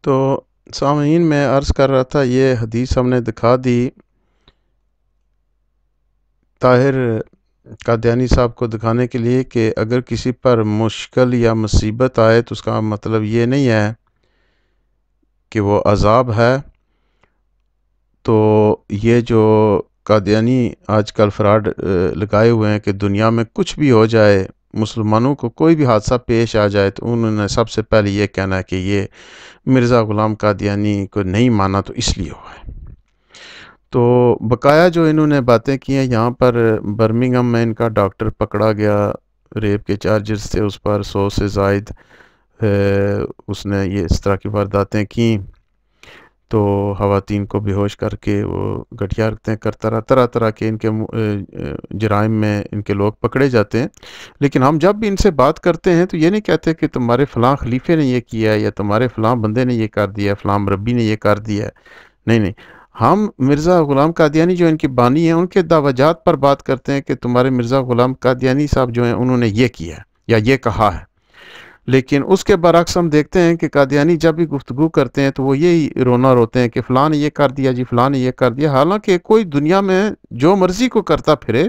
تو سامعین میں عرض کر رہا تھا، یہ حدیث ہم نے دکھا دی طاہر قادیانی صاحب کو دکھانے کے لیے کہ اگر کسی پر مشکل یا مصیبت آئے تو اس کا مطلب یہ نہیں ہے کہ وہ عذاب ہے۔ تو یہ جو قادیانی آج کل فراڈ لگائے ہوئے ہیں کہ دنیا میں کچھ بھی ہو جائے، مسلمانوں کو کوئی بھی حادثہ پیش آ جائے تو انہوں نے سب سے پہلے یہ کہنا ہے کہ یہ مرزا غلام قادیانی کو نہیں مانا تو اس لیے ہوا ہے۔ تو بقایا جو انہوں نے باتیں کی ہیں، یہاں پر برمنگھم میں ان کا ڈاکٹر پکڑا گیا، ریپ کے چارجز تھے اس پر 100 سے زائد، اس نے یہ اس طرح کی وارداتیں کیں، تو خواتین کو بے ہوش کر کے وہ گٹھیا حرکتیں کرتا رہا، طرح طرح کے ان کے جرائم میں ان کے لوگ پکڑے جاتے ہیں۔ لیکن ہم جب بھی ان سے بات کرتے ہیں تو یہ نہیں کہتے کہ تمہارے فلاں خلیفے نے یہ کیا ہے یا تمہارے فلاں بندے نے یہ کر دیا ہے، فلاں مربی نے یہ کر دیا ہے، نہیں نہیں، ہم مرزا غلام قادیانی جو ان کی بانی ہیں ان کے دعوجات پر بات کرتے ہیں کہ تمہارے مرزا غلام قادیانی صاحب جو ہیں انہوں نے یہ کیا ہے یا یہ کہا ہے۔ لیکن اس کے برعکس ہم دیکھتے ہیں کہ قادیانی جب بھی گفتگو کرتے ہیں تو وہ یہی رونا روتے ہیں کہ فلاں نے یہ کر دیا جی، فلاں نے یہ کر دیا، حالانکہ کوئی دنیا میں جو مرضی کو کرتا پھرے،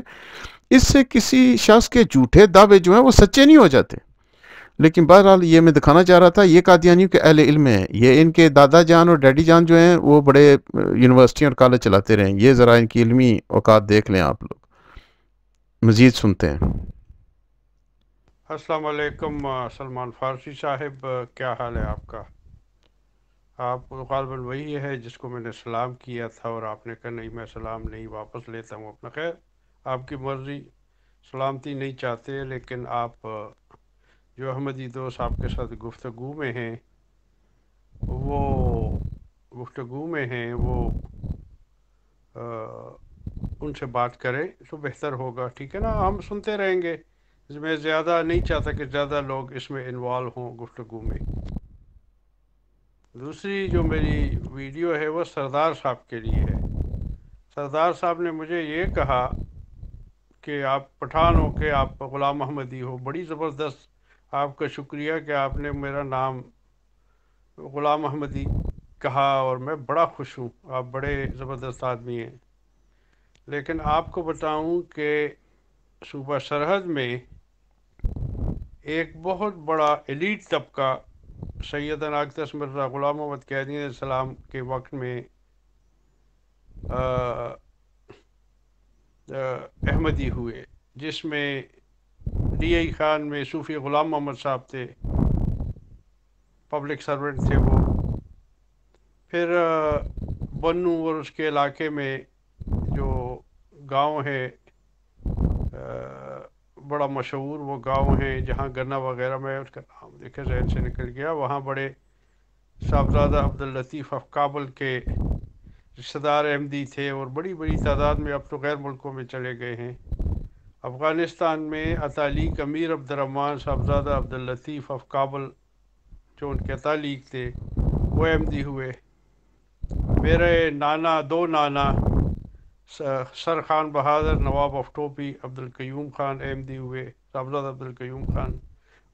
اس سے کسی شخص کے جھوٹے دعوے جو ہیں وہ سچے نہیں ہو جاتے۔ لیکن بہرحال یہ میں دکھانا چاہ رہا تھا، یہ قادیانیوں کے اہل علم ہیں، یہ ان کے دادا جان اور ڈیڈی جان جو ہیں وہ بڑے یونیورسٹی اور کالج چلاتے رہے ہیں، یہ ذرا ان کی علمی اوقات دیکھ لیں آپ لوگ۔ مزید سنتے ہیں۔ السلام علیکم سلمان فارسی صاحب، کیا حال ہے آپ کا؟ آپ غالباً وہی ہے جس کو میں نے سلام کیا تھا اور آپ نے کہا نہیں میں سلام نہیں، واپس لیتا ہوں اپنا۔ خیر، آپ کی مرضی، سلامتی نہیں چاہتے، لیکن آپ جو احمدی دوست آپ کے ساتھ گفتگو میں ہیں وہ ان سے بات کریں تو بہتر ہوگا، ٹھیک ہے نا؟ ہم سنتے رہیں گے، میں زیادہ نہیں چاہتا کہ زیادہ لوگ اس میں انوالو ہوں گفتگو میں۔ دوسری جو میری ویڈیو ہے وہ سردار صاحب کے لیے ہے۔ سردار صاحب نے مجھے یہ کہا کہ آپ پٹھان ہو کے آپ غلام احمدی ہو، بڑی زبردست، آپ کا شکریہ کہ آپ نے میرا نام غلام احمدی کہا اور میں بڑا خوش ہوں، آپ بڑے زبردست آدمی ہیں۔ لیکن آپ کو بتاؤں کہ صوبہ سرحد میں ایک بہت بڑا ایلیٹ طبقہ سیدنا اقدس مرزا غلام محمد قادیانی علیہ السلام کے وقت میں احمدی ہوئے، جس میں ڈی آئی خان میں صوفی غلام محمد صاحب تھے، پبلک سرونٹ تھے وہ۔ پھر بنو اور اس کے علاقے میں جو گاؤں ہے، بڑا مشہور وہ گاؤں ہے جہاں گنا وغیرہ، میں اس کا نام دیکھے ذہن سے نکل گیا، وہاں بڑے صاحبزادہ عبداللطیف آف کابل کے رشتہ دار احمدی تھے، اور بڑی بڑی تعداد میں اب تو غیر ملکوں میں چلے گئے ہیں۔ افغانستان میں اتالیق امیر عبدالرحمن صاحبزادہ عبداللطیف آف کابل جو ان کے اتالیق تھے وہ احمدی ہوئے۔ میرے نانا، دو نانا، سر خان بہادر نواب آف ٹوپی عبدالقیوم خان احمدی ہوئے، صاحبزادہ عبدالقیوم خان،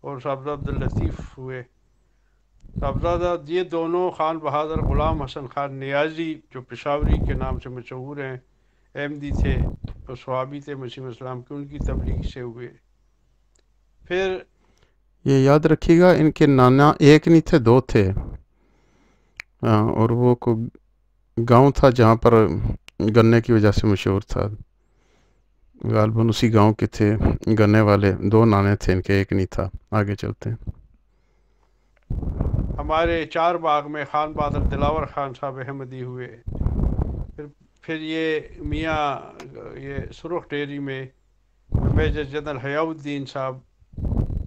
اور صاحبزادہ عبداللطیف ہوئے۔ صاحبزادہ یہ دونوں خان بہادر غلام حسن خان نیازی جو پشاوری کے نام سے مشہور ہیں احمدی تھے، تو صحابی تھے مسیح اسلام کے، ان کی تبلیغ سے ہوئے۔ پھر یہ یاد رکھیے گا، ان کے نانا ایک نہیں تھے، دو تھے، اور وہ گاؤں تھا جہاں پر گنے کی وجہ سے مشہور تھا، غالباً اسی گاؤں کے تھے گنے والے، دو نانے تھے ان کے، ایک نہیں تھا۔ آگے چلتے ہیں۔ ہمارے چار باغ میں خان بہادر دلاور خان صاحب احمدی ہوئے۔ پھر یہ میاں یہ سرخ ڈیری میں میجر جنرل حیاء الدین صاحب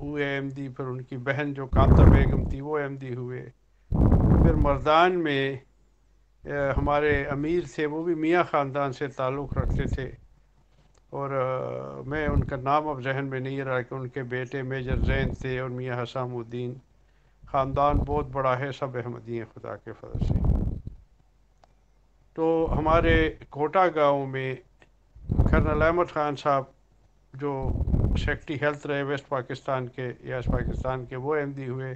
ہوئے احمدی، پھر ان کی بہن جو کانتا بیگم تھی وہ احمدی ہوئے۔ پھر مردان میں ہمارے امیر تھے، وہ بھی میاں خاندان سے تعلق رکھتے تھے، اور میں ان کا نام اب ذہن میں نہیں رہا، کہ ان کے بیٹے میجر زین تھے اور میاں حسام الدین۔ خاندان بہت بڑا ہے، سب احمدی ہیں خدا کے فضل سے۔ تو ہمارے کوٹا گاؤں میں کرنل احمد خان صاحب جو سیکٹری ہیلتھ رہے ویسٹ پاکستان کے یا اس پاکستان کے، وہ احمدی ہوئے۔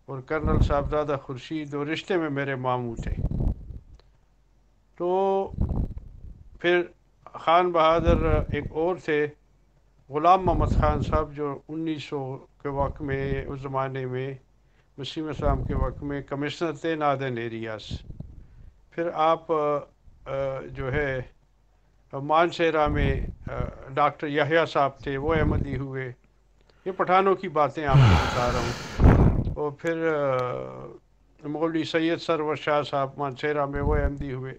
اور کرنل صاحبزادہ خورشید اور رشتے میں میرے ماموں تھے. تو پھر خان بہادر ایک اور تھے، غلام محمد خان صاحب، جو 1900 کے وقت میں، اس زمانے میں وسیم اسلام کے وقت میں کمشنر تھے نادرن ایریاز. پھر آپ جو ہے مانسیرا میں ڈاکٹر یحییٰ صاحب تھے، وہ احمدی ہوئے. یہ پٹھانوں کی باتیں آپ کو بتا رہا ہوں. اور پھر مولوی سید سرور شاہ صاحب مانسیرا میں، وہ احمدی ہوئے.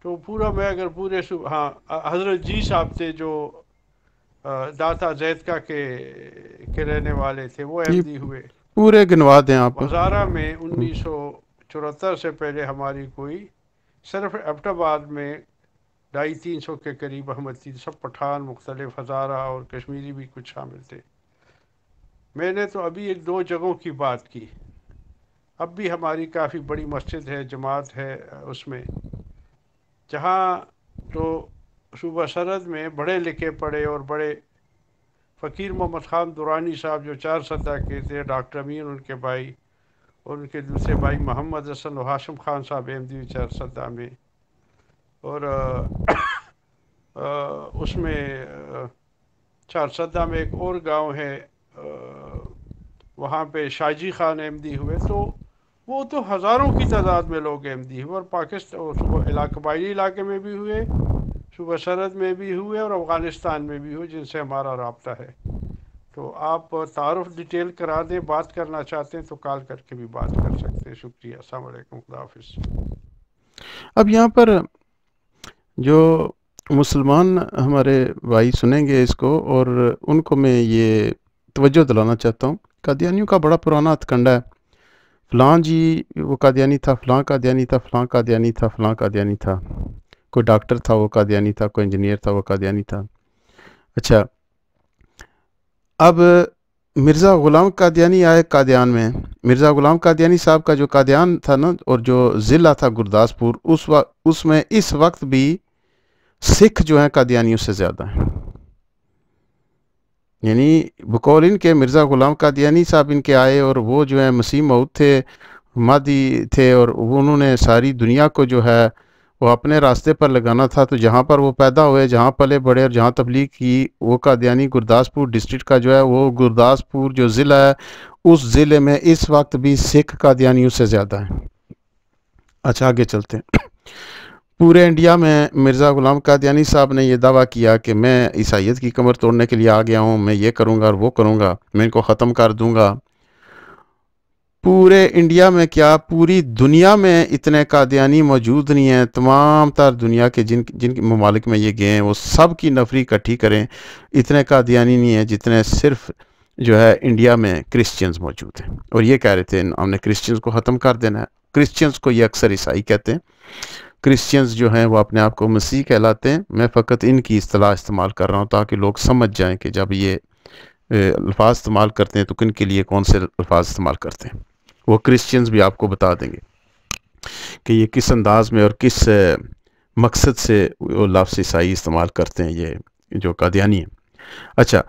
تو پورا میں اگر پورے ہاں حضرت جی صاحب تھے جو داتا زیدکا کے رہنے والے تھے، وہ یہ احمدی ہوئے. پورے گنوا دیں آپ. ہزارہ میں 1974 سے پہلے ہماری کوئی، صرف ایبٹ آباد میں 250-300 کے قریب احمد تھی، سب پٹھان مختلف، ہزارہ اور کشمیری بھی کچھ شامل تھے. میں نے تو ابھی 1-2 جگہوں کی بات کی. اب بھی ہماری کافی بڑی مسجد ہے، جماعت ہے اس میں، جہاں تو صوبہ سرحد میں بڑے لکھے پڑھے اور بڑے فقیر محمد خان درانی صاحب جو 4 سدہ کے تھے، ڈاکٹر امین ان کے بھائی، اور ان کے دوسرے بھائی محمد حسن و ہاشم خان صاحب احمدی 4 سدہ میں. اور اس میں 4 سدہ میں ایک اور گاؤں ہے، وہاں پہ شاجی خان احمدی ہوئے. تو وہ تو ہزاروں کی تعداد میں لوگ احمدی ہوئے، اور پاکستان صوبہ قبائلی علاقے میں بھی ہوئے، صوبہ سرحد میں بھی ہوئے، اور افغانستان میں بھی ہوئے، جن سے ہمارا رابطہ ہے. تو آپ تعارف ڈیٹیل کرا دیں، بات کرنا چاہتے ہیں تو کال کر کے بھی بات کر سکتے ہیں. شکریہ، السلام علیکم، خدا حافظ. اب یہاں پر جو مسلمان ہمارے بھائی سنیں گے اس کو، اور ان کو میں یہ توجہ دلانا چاہتا ہوں، قادیانیوں کا بڑا پرانا ہتھ کنڈا ہے. فلاں جی وہ قادیانی تھا، فلاں قادیانی تھا، فلاں قادیانی تھا، فلاں قادیانی تھا، کوئی ڈاکٹر تھا وہ قادیانی تھا، کوئی انجینئر تھا وہ قادیانی تھا. اچھا، اب مرزا غلام قادیانی آئے قادیان میں. مرزا غلام قادیانی صاحب کا جو قادیان تھا نا، اور جو ضلع تھا گرداسپور، اس میں اس وقت بھی سکھ جو ہیں قادیانیوں سے زیادہ ہیں. یعنی بقول ان کے مرزا غلام قادیانی صاحب ان کے آئے، اور وہ جو ہیں مسیح موعود تھے، مہدی تھے، اور انہوں نے ساری دنیا کو جو ہے وہ اپنے راستے پر لگانا تھا. تو جہاں پر وہ پیدا ہوئے، جہاں پلے بڑھے اور جہاں تبلیغ کی، وہ قادیانی گرداسپور ڈسٹرکٹ کا جو ہے، وہ گرداسپور جو ضلع ہے، اس ضلع میں اس وقت بھی سکھ قادیانیوں سے زیادہ ہیں. اچھا، آگے چلتے ہیں. پورے انڈیا میں مرزا غلام قادیانی صاحب نے یہ دعویٰ کیا کہ میں عیسائیت کی کمر توڑنے کے لیے آ گیا ہوں، میں یہ کروں گا اور وہ کروں گا، میں ان کو ختم کر دوں گا. پورے انڈیا میں کیا، پوری دنیا میں اتنے قادیانی موجود نہیں ہیں. تمام تر دنیا کے جن ممالک میں یہ گئے ہیں، وہ سب کی نفری اکٹھی کریں، اتنے قادیانی نہیں ہیں جتنے صرف جو ہے انڈیا میں کرسچنز موجود ہیں. اور یہ کہہ رہے تھے ہم نے کرسچنز کو ختم کر دینا ہے. کرسچنز کو یہ اکثر عیسائی کہتے ہیں. کرسچنز جو ہیں وہ اپنے آپ کو مسیح کہلاتے ہیں. میں فقط ان کی اصطلاح استعمال کر رہا ہوں تاکہ لوگ سمجھ جائیں کہ جب یہ الفاظ استعمال کرتے ہیں تو کن کے لیے کون سے الفاظ استعمال کرتے ہیں. وہ کرسچنز بھی آپ کو بتا دیں گے کہ یہ کس انداز میں اور کس مقصد سے وہ لفظ عیسائی استعمال کرتے ہیں، یہ جو قادیانی ہیں. اچھا،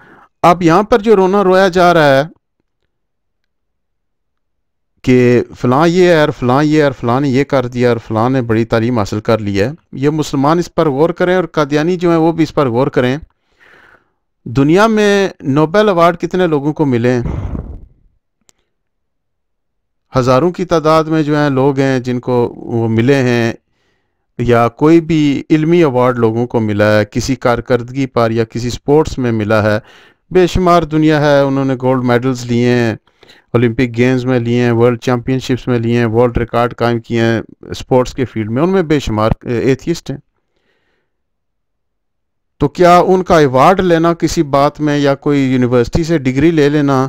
اب یہاں پر جو رونا رویا جا رہا ہے کہ فلاں یہ ہے اور فلاں یہ اور فلاں نے یہ کر دیا اور فلاں نے بڑی تعلیم حاصل کر لی ہے، یہ مسلمان اس پر غور کریں، اور قادیانی جو ہیں وہ بھی اس پر غور کریں. دنیا میں نوبل ایوارڈ کتنے لوگوں کو ملے ہیں؟ ہزاروں کی تعداد میں جو ہیں لوگ ہیں جن کو وہ ملے ہیں، یا کوئی بھی علمی ایوارڈ لوگوں کو ملا ہے کسی کارکردگی پر یا کسی سپورٹس میں ملا ہے. بے شمار دنیا ہے، انہوں نے گولڈ میڈلز لیے ہیں، اولمپک گیمز میں لیے ہیں، ورلڈ چیمپئن شپس میں لیے ہیں، ورلڈ ریکارڈ قائم کیے ہیں سپورٹس کے فیلڈ میں. ان میں بے شمار ایتھیسٹ ہیں. تو کیا ان کا ایوارڈ لینا کسی بات میں، یا کوئی یونیورسٹی سے ڈگری لے لینا،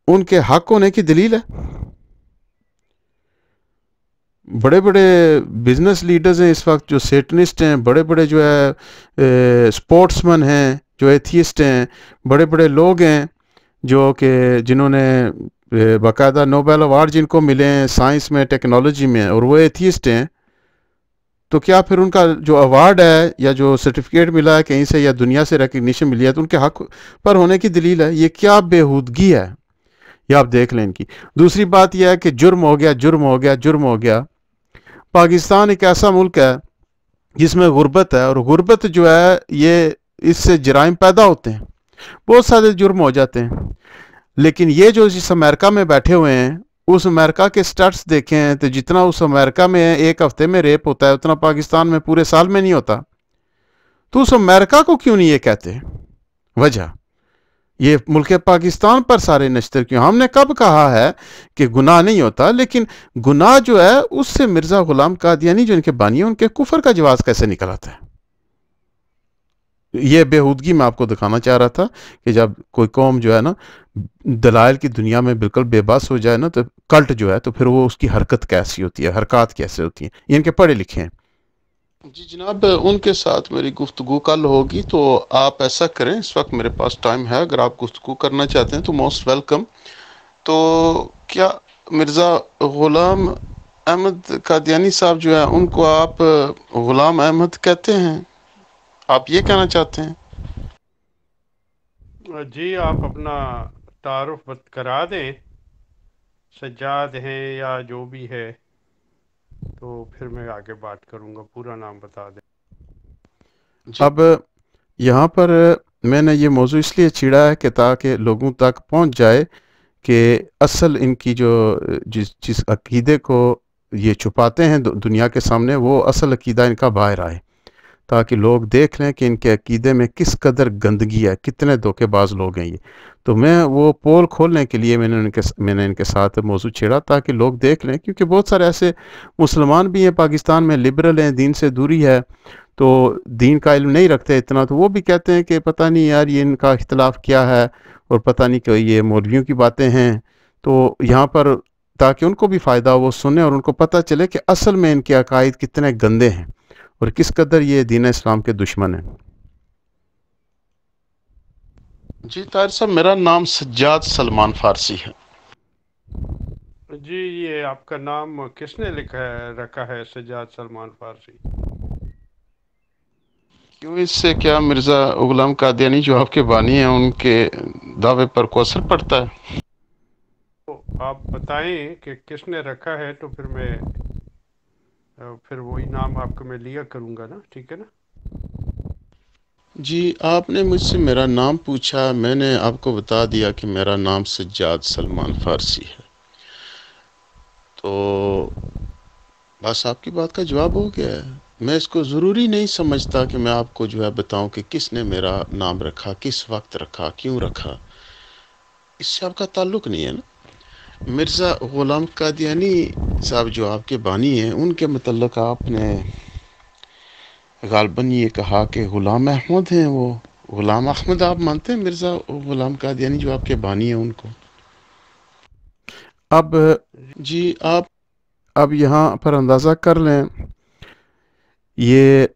ان کے حق ہونے کی دلیل ہے؟ بڑے بڑے بزنس لیڈرز ہیں اس وقت جو سیٹنسٹ ہیں، بڑے بڑے جو ہے سپورٹس مین ہیں جو ایتھیسٹ ہیں، بڑے بڑے لوگ ہیں جو کہ جنہوں نے باقاعدہ نوبل ایوارڈ جن کو ملے ہیں سائنس میں، ٹیکنالوجی میں، اور وہ ایتھیسٹ ہیں. تو کیا پھر ان کا جو ایوارڈ ہے یا جو سرٹیفکیٹ ملا ہے کہیں سے یا دنیا سے ریکگنیشن ملی ہے تو ان کے حق پر ہونے کی دلیل ہے؟ یہ کیا بےہودگی ہے، یہ آپ دیکھ لیں ان کی. دوسری بات یہ ہے کہ جرم ہو گیا، جرم ہو گیا، جرم ہو گیا. پاکستان ایک ایسا ملک ہے جس میں غربت ہے، اور غربت جو ہے یہ اس سے جرائم پیدا ہوتے ہیں، بہت سارے جرم ہو جاتے ہیں. لیکن یہ جو اس امریکہ میں بیٹھے ہوئے ہیں، اس امریکہ کے سٹیٹس دیکھیں تو جتنا اس امریکہ میں ایک ہفتے میں ریپ ہوتا ہے اتنا پاکستان میں پورے سال میں نہیں ہوتا. تو اس امریکہ کو کیوں نہیں یہ کہتے؟ وجہ یہ ملک پاکستان پر سارے نشتر کیوں؟ ہم نے کب کہا ہے کہ گناہ نہیں ہوتا؟ لیکن گناہ جو ہے اس سے مرزا غلام قادیانی جو ان کے بانی ہیں ان کے کفر کا جواز کیسے نکل آتا ہے؟ یہ بےہودگی میں آپ کو دکھانا چاہ رہا تھا کہ جب کوئی قوم جو ہے نا دلائل کی دنیا میں بالکل بے بس ہو جائے نا، تو کلٹ جو ہے تو پھر وہ اس کی حرکت کیسی ہوتی ہے، حرکات کیسے ہوتی ہیں. یہ ان کے پڑھے لکھے ہیں. جی جناب، ان کے ساتھ میری گفتگو کل ہوگی، تو آپ ایسا کریں، اس وقت میرے پاس ٹائم ہے، اگر آپ گفتگو کرنا چاہتے ہیں تو موسٹ ویلکم. تو کیا مرزا غلام احمد قادیانی صاحب جو ہیں ان کو آپ غلام احمد کہتے ہیں؟ آپ یہ کہنا چاہتے ہیں؟ جی آپ اپنا تعارف کرا دیں، سجاد ہیں یا جو بھی ہے، تو پھر میں آگے بات کروں گا. پورا نام بتا دیں. اب یہاں پر میں نے یہ موضوع اس لیے چھیڑا ہے کہ تاکہ لوگوں تک پہنچ جائے کہ اصل ان کی جو جس عقیدے کو یہ چھپاتے ہیں دنیا کے سامنے، وہ اصل عقیدہ ان کا باہر آئے، تاکہ لوگ دیکھ لیں کہ ان کے عقیدے میں کس قدر گندگی ہے، کتنے دھوکے باز لوگ ہیں یہ. تو میں وہ پول کھولنے کے لیے میں نے ان کے ساتھ موضوع چھیڑا، تاکہ لوگ دیکھ لیں، کیونکہ بہت سارے ایسے مسلمان بھی ہیں پاکستان میں، لبرل ہیں، دین سے دوری ہے، تو دین کا علم نہیں رکھتے اتنا، تو وہ بھی کہتے ہیں کہ پتہ نہیں یار یہ ان کا اختلاف کیا ہے، اور پتہ نہیں کہ یہ مولویوں کی باتیں ہیں. تو یہاں پر تاکہ ان کو بھی فائدہ ہو، وہ سنیں اور ان کو پتہ چلے کہ اصل میں ان کے عقائد کتنے گندے ہیں اور کس قدر یہ دین اسلام کے دشمن ہیں. جی طاہر صاحب، میرا نام سجاد سلمان فارسی ہے. جی یہ آپ کا نام کس نے رکھا ہے سجاد سلمان فارسی؟ کیوں، اس سے کیا مرزا غلام قادیانی جو آپ کے بانی ہیں ان کے دعوے پر کوئی اثر پڑتا ہے؟ تو آپ بتائیں کہ کس نے رکھا ہے، تو پھر وہی نام آپ کو میں لیا کروں گا نا. ٹھیک ہے نا؟ جی آپ نے مجھ سے میرا نام پوچھا، میں نے آپ کو بتا دیا کہ میرا نام سجاد سلمان فارسی ہے، تو بس آپ کی بات کا جواب ہو گیا ہے. میں اس کو ضروری نہیں سمجھتا کہ میں آپ کو جو ہے بتاؤں کہ کس نے میرا نام رکھا، کس وقت رکھا، کیوں رکھا. اس سے آپ کا تعلق نہیں ہے نا. مرزا غلام قادیانی صاحب جو آپ کے بانی ہیں ان کے متعلق آپ نے غالباً یہ کہا کہ غلام احمد ہیں. وہ غلام احمد آپ مانتے ہیں مرزا غلام قادیانی جو آپ کے بانی ہیں ان کو؟ جی آپ اب یہاں پر اندازہ کر لیں یہ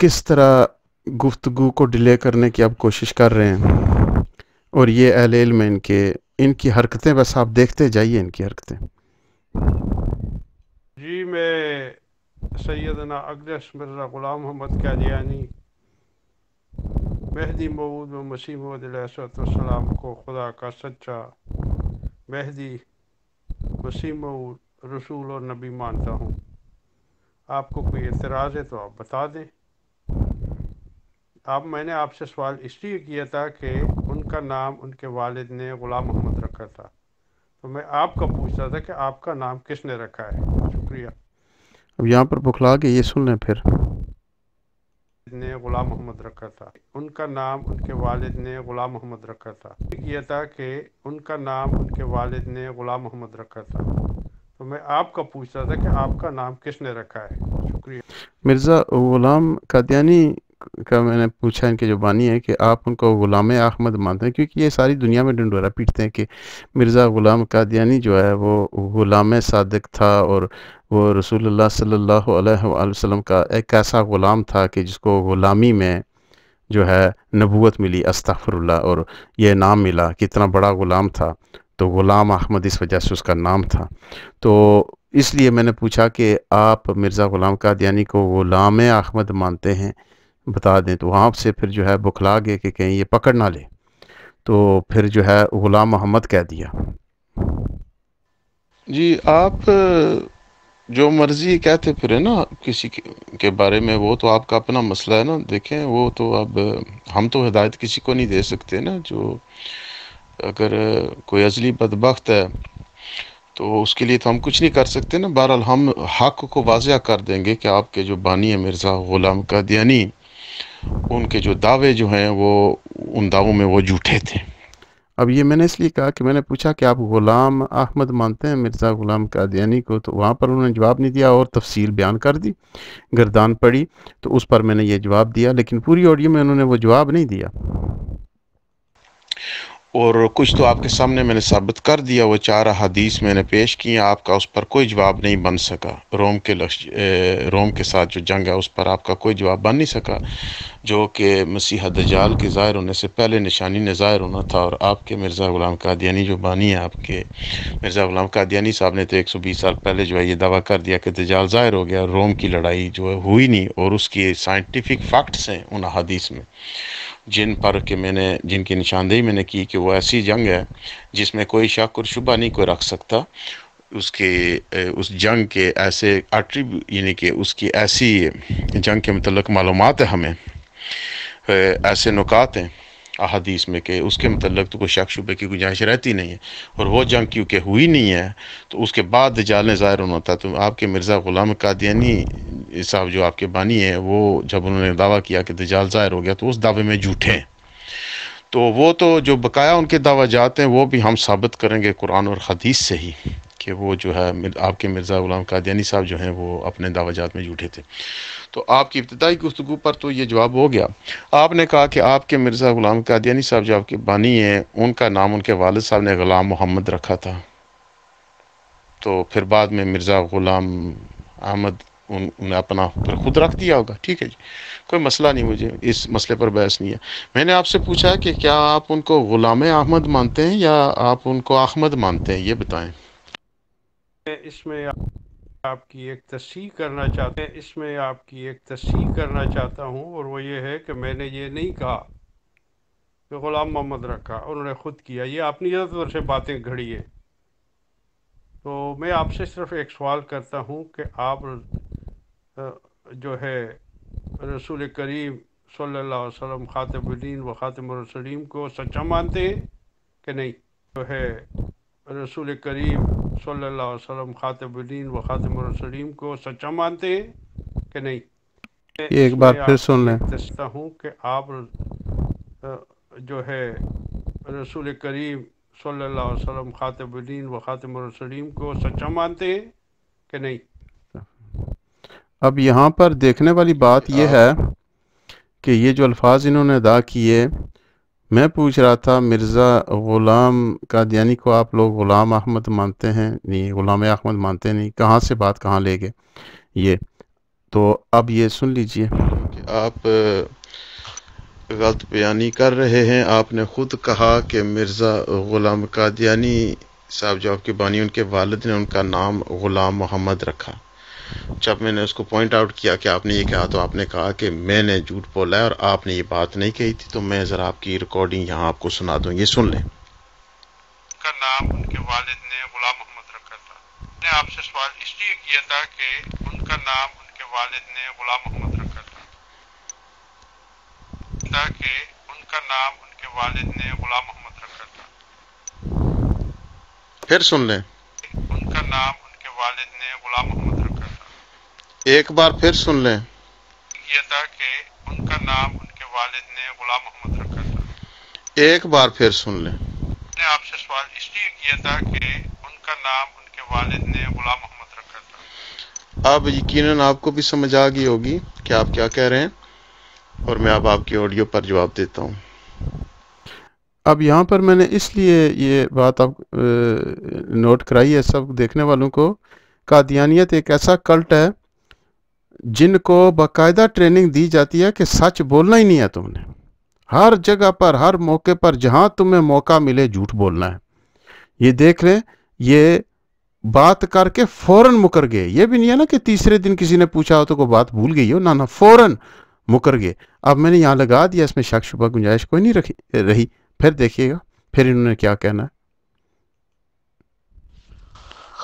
کس طرح گفتگو کو ڈیلے کرنے کی آپ کوشش کر رہے ہیں، اور یہ اہل علم ان کی حرکتیں بس آپ دیکھتے جائیے ان کی حرکتیں. جی میں سیدنا اقدس مرزا غلام محمد قادیانی مہدی موعود و مسیح موعود علیہ السلام کو خدا کا سچا مہدی، مسیح موعود، رسول اور نبی مانتا ہوں. آپ کو کوئی اعتراض ہے تو آپ بتا دیں. میں نے آپ سے سوال اس لیے کیا تھا کہ ان کا نام ان کے والد نے غلام محمد رکھا تھا، تو میں آپ کا پوچھتا تھا کہ آپ کا نام کس نے رکھا ہے. شکریہ. اب یہاں پر بخلا کے یہ سن لیں پھر. نے غلام محمد رکھا تھا. ان کا نام ان کے والد نے غلام محمد رکھا تھا. کیا تھا کہ ان کا نام ان کے والد نے غلام محمد رکھا تھا، تو میں آپ کا پوچھتا تھا کہ آپ کا نام کس نے رکھا ہے. شکریہ. مرزا غلام قادیانی کا میں نے پوچھا ان کے جو بانی ہے کہ آپ ان کو غلام احمد مانتے ہیں، کیونکہ یہ ساری دنیا میں ڈنڈورا پیٹتے ہیں کہ مرزا غلام قادیانی جو ہے وہ غلام صادق تھا، اور وہ رسول اللہ صلی اللہ علیہ وآلہ وسلم کا ایک ایسا غلام تھا کہ جس کو غلامی میں جو ہے نبوت ملی، استغفر اللہ، اور یہ نام ملا کہ اتنا بڑا غلام تھا، تو غلام احمد اس وجہ سے اس کا نام تھا. تو اس لیے میں نے پوچھا کہ آپ مرزا غلام قادیانی کو غلام احمد مانتے ہیں، بتا دیں. تو وہاں سے پھر جو ہے بکھلا گئے کہ کہیں یہ پکڑ نہ لے، تو پھر جو ہے غلام محمد کہہ دیا. جی آپ جو مرضی کہتے پھرے نا کسی کے بارے میں، وہ تو آپ کا اپنا مسئلہ ہے نا. دیکھیں وہ تو اب ہم تو ہدایت کسی کو نہیں دے سکتے نا. جو اگر کوئی ازلی بدبخت ہے تو اس کے لیے تو ہم کچھ نہیں کر سکتے نا. بہرحال ہم حق کو واضح کر دیں گے کہ آپ کے جو بانی ہے مرزا غلام قادیانی، ان کے جو دعوے جو ہیں وہ ان دعووں میں وہ جھوٹے تھے. اب یہ میں نے اس لیے کہا کہ میں نے پوچھا کہ آپ غلام احمد مانتے ہیں مرزا غلام قادیانی کو، تو وہاں پر انہوں نے جواب نہیں دیا اور تفصیل بیان کر دی، گردان پڑی، تو اس پر میں نے یہ جواب دیا، لیکن پوری آڈیو میں انہوں نے وہ جواب نہیں دیا. اور کچھ تو آپ کے سامنے میں نے ثابت کر دیا، وہ 4 احادیث میں نے پیش کی، آپ کا اس پر کوئی جواب نہیں بن سکا. روم کے ساتھ جو جنگ ہے اس پر آپ کا کوئی جواب بن نہیں سکا، جو کہ مسیح دجال کے ظاہر ہونے سے پہلے نشانی نے ظاہر ہونا تھا. اور آپ کے مرزا غلام قادیانی جو بانی ہے، آپ کے مرزا غلام قادیانی صاحب نے تو 120 سال پہلے جو ہے یہ دعویٰ کر دیا کہ دجال ظاہر ہو گیا. روم کی لڑائی جو ہے ہوئی نہیں، اور اس کی سائنٹیفک فیکٹس ہیں ان احادیث میں، جن پر کہ جن کی نشاندہی میں نے کی کہ وہ ایسی جنگ ہے جس میں کوئی شک اور شبہ نہیں کوئی رکھ سکتا. اس جنگ کے ایسے یعنی کہ اس کی ایسی جنگ کے متعلق معلومات ہے ہمیں، ایسے نکات ہیں احادیث میں کہ اس کے متعلق تو کوئی شک شبہ کی گنجائش رہتی نہیں ہے. اور وہ جنگ کیونکہ ہوئی نہیں ہے تو اس کے بعد دجال نے ظاہر ہونا ہوتا. تو آپ کے مرزا غلام قادیانی صاحب جو آپ کے بانی ہیں، وہ جب انہوں نے دعویٰ کیا کہ دجال ظاہر ہو گیا تو اس دعوے میں جھوٹے ہیں. تو وہ تو جو بقایا ان کے دعویٰ جات ہیں وہ بھی ہم ثابت کریں گے قرآن اور حدیث سے ہی کہ وہ جو ہے آپ کے مرزا غلام قادیانی صاحب جو ہیں وہ اپنے دعویٰ جات میں جھوٹے تھے. تو آپ کی ابتدائی گفتگو پر تو یہ جواب ہو گیا. آپ نے کہا کہ آپ کے مرزا غلام قادیانی صاحب جو آپ کے بانی ہیں، ان کا نام ان کے والد صاحب نے غلام محمد رکھا تھا، تو پھر بعد میں مرزا غلام احمد انہیں اپنا پھر خود رکھ دیا ہوگا. ٹھیک ہے جی، کوئی مسئلہ نہیں، مجھے اس مسئلے پر بحث نہیں ہے. میں نے آپ سے پوچھا کہ کیا آپ ان کو غلام احمد مانتے ہیں یا آپ ان کو احمد مانتے ہیں، یہ بتائیں. اس میں آپ کی ایک تصحیح کرنا چاہتا ہوں، اور وہ یہ ہے کہ میں نے یہ نہیں کہا کہ غلام محمد رکھا، انہوں نے خود کیا. یہ اپنی طرف سے باتیں گھڑی ہے. تو میں آپ سے صرف ایک سوال کرتا ہوں کہ آپ جو ہے رسول کریم صلی اللہ علیہ وسلم خاتم الدین و خاتم الرسولین کو سچا مانتے ہیں کہ نہیں؟ جو ہے رسول کریم صلی اللہ علیہ وسلم خاتم الدین و خاتم الرسولین کو سچا مانتے ہیں کہ نہیں؟ یہ ایک اس بار میں پھر آپ سن کی لیں. ایک تصدیق ہوں کہ آپ جو ہے رسول کریم صلی اللہ علیہ وسلم خاتم الدین و خاتم الرسولین کو سچا مانتے ہیں کہ نہیں؟ اب یہاں پر دیکھنے والی بات یہ ہے کہ یہ جو الفاظ انہوں نے ادا کیے، میں پوچھ رہا تھا مرزا غلام قادیانی کو آپ لوگ غلام احمد مانتے ہیں؟ نہیں، غلام احمد مانتے نہیں. کہاں سے بات کہاں لے گئے یہ؟ تو اب یہ سن لیجئے کہ آپ غلط بیانی کر رہے ہیں. آپ نے خود کہا کہ مرزا غلام قادیانی صاحب جو آپ کے بانی، ان کے والد نے ان کا نام غلام محمد رکھا. جب میں نے اس کو پوائنٹ آؤٹ کیا کہ آپ نے یہ کہا، تو آپ نے کہا کہ میں نے جھوٹ بولا ہے اور آپ نے یہ بات نہیں کہی تھی. تو میں ذرا آپ کی ریکارڈنگ یہاں آپ کو سنا دوں، یہ سن لیں. ان کا نام ان کے والد نے غلام محمد رکھا تھا. میں نے آپ سے سوال اس لیے کیا تھا کہ ان کا نام ان کے والد نے غلام محمد رکھا تھا، تاکہ ان کا نام ان کے والد نے غلام محمد رکھا تھا. پھر سن لیں. ان کا نام ان کے والد نے غلام محمد رکھا تھا. ایک بار پھر سن لیں. یہ تھا کہ ان کا نام ان کے والد نے غلام محمد رکھا تھا. ایک بار پھر سن لیں. میں نے آپ سے سوال اس لیے کیا تھا کہ ان کا نام ان کے والد نے غلام محمد رکھا تھا. اب یقیناً آپ کو بھی سمجھ آ گئی ہوگی کہ آپ کیا کہہ رہے ہیں، اور میں اب آپ کی آڈیو پر جواب دیتا ہوں. اب یہاں پر میں نے اس لیے یہ بات آپ نوٹ کرائی ہے سب دیکھنے والوں کو. قادیانیت ایک ایسا کلٹ ہے جن کو باقاعدہ ٹریننگ دی جاتی ہے کہ سچ بولنا ہی نہیں ہے تم نے. ہر جگہ پر، ہر موقع پر، جہاں تمہیں موقع ملے جھوٹ بولنا ہے. یہ دیکھ لیں، یہ بات کر کے فوراً مکر گئے. یہ بھی نہیں ہے نا کہ تیسرے دن کسی نے پوچھا ہو تو کوئی بات بھول گئی ہو، نہ فوراً مکر گئے. اب میں نے یہاں لگا دیا، اس میں شک شبہ گنجائش کوئی نہیں رہی. پھر دیکھیے گا پھر انہوں نے کیا کہنا ہے.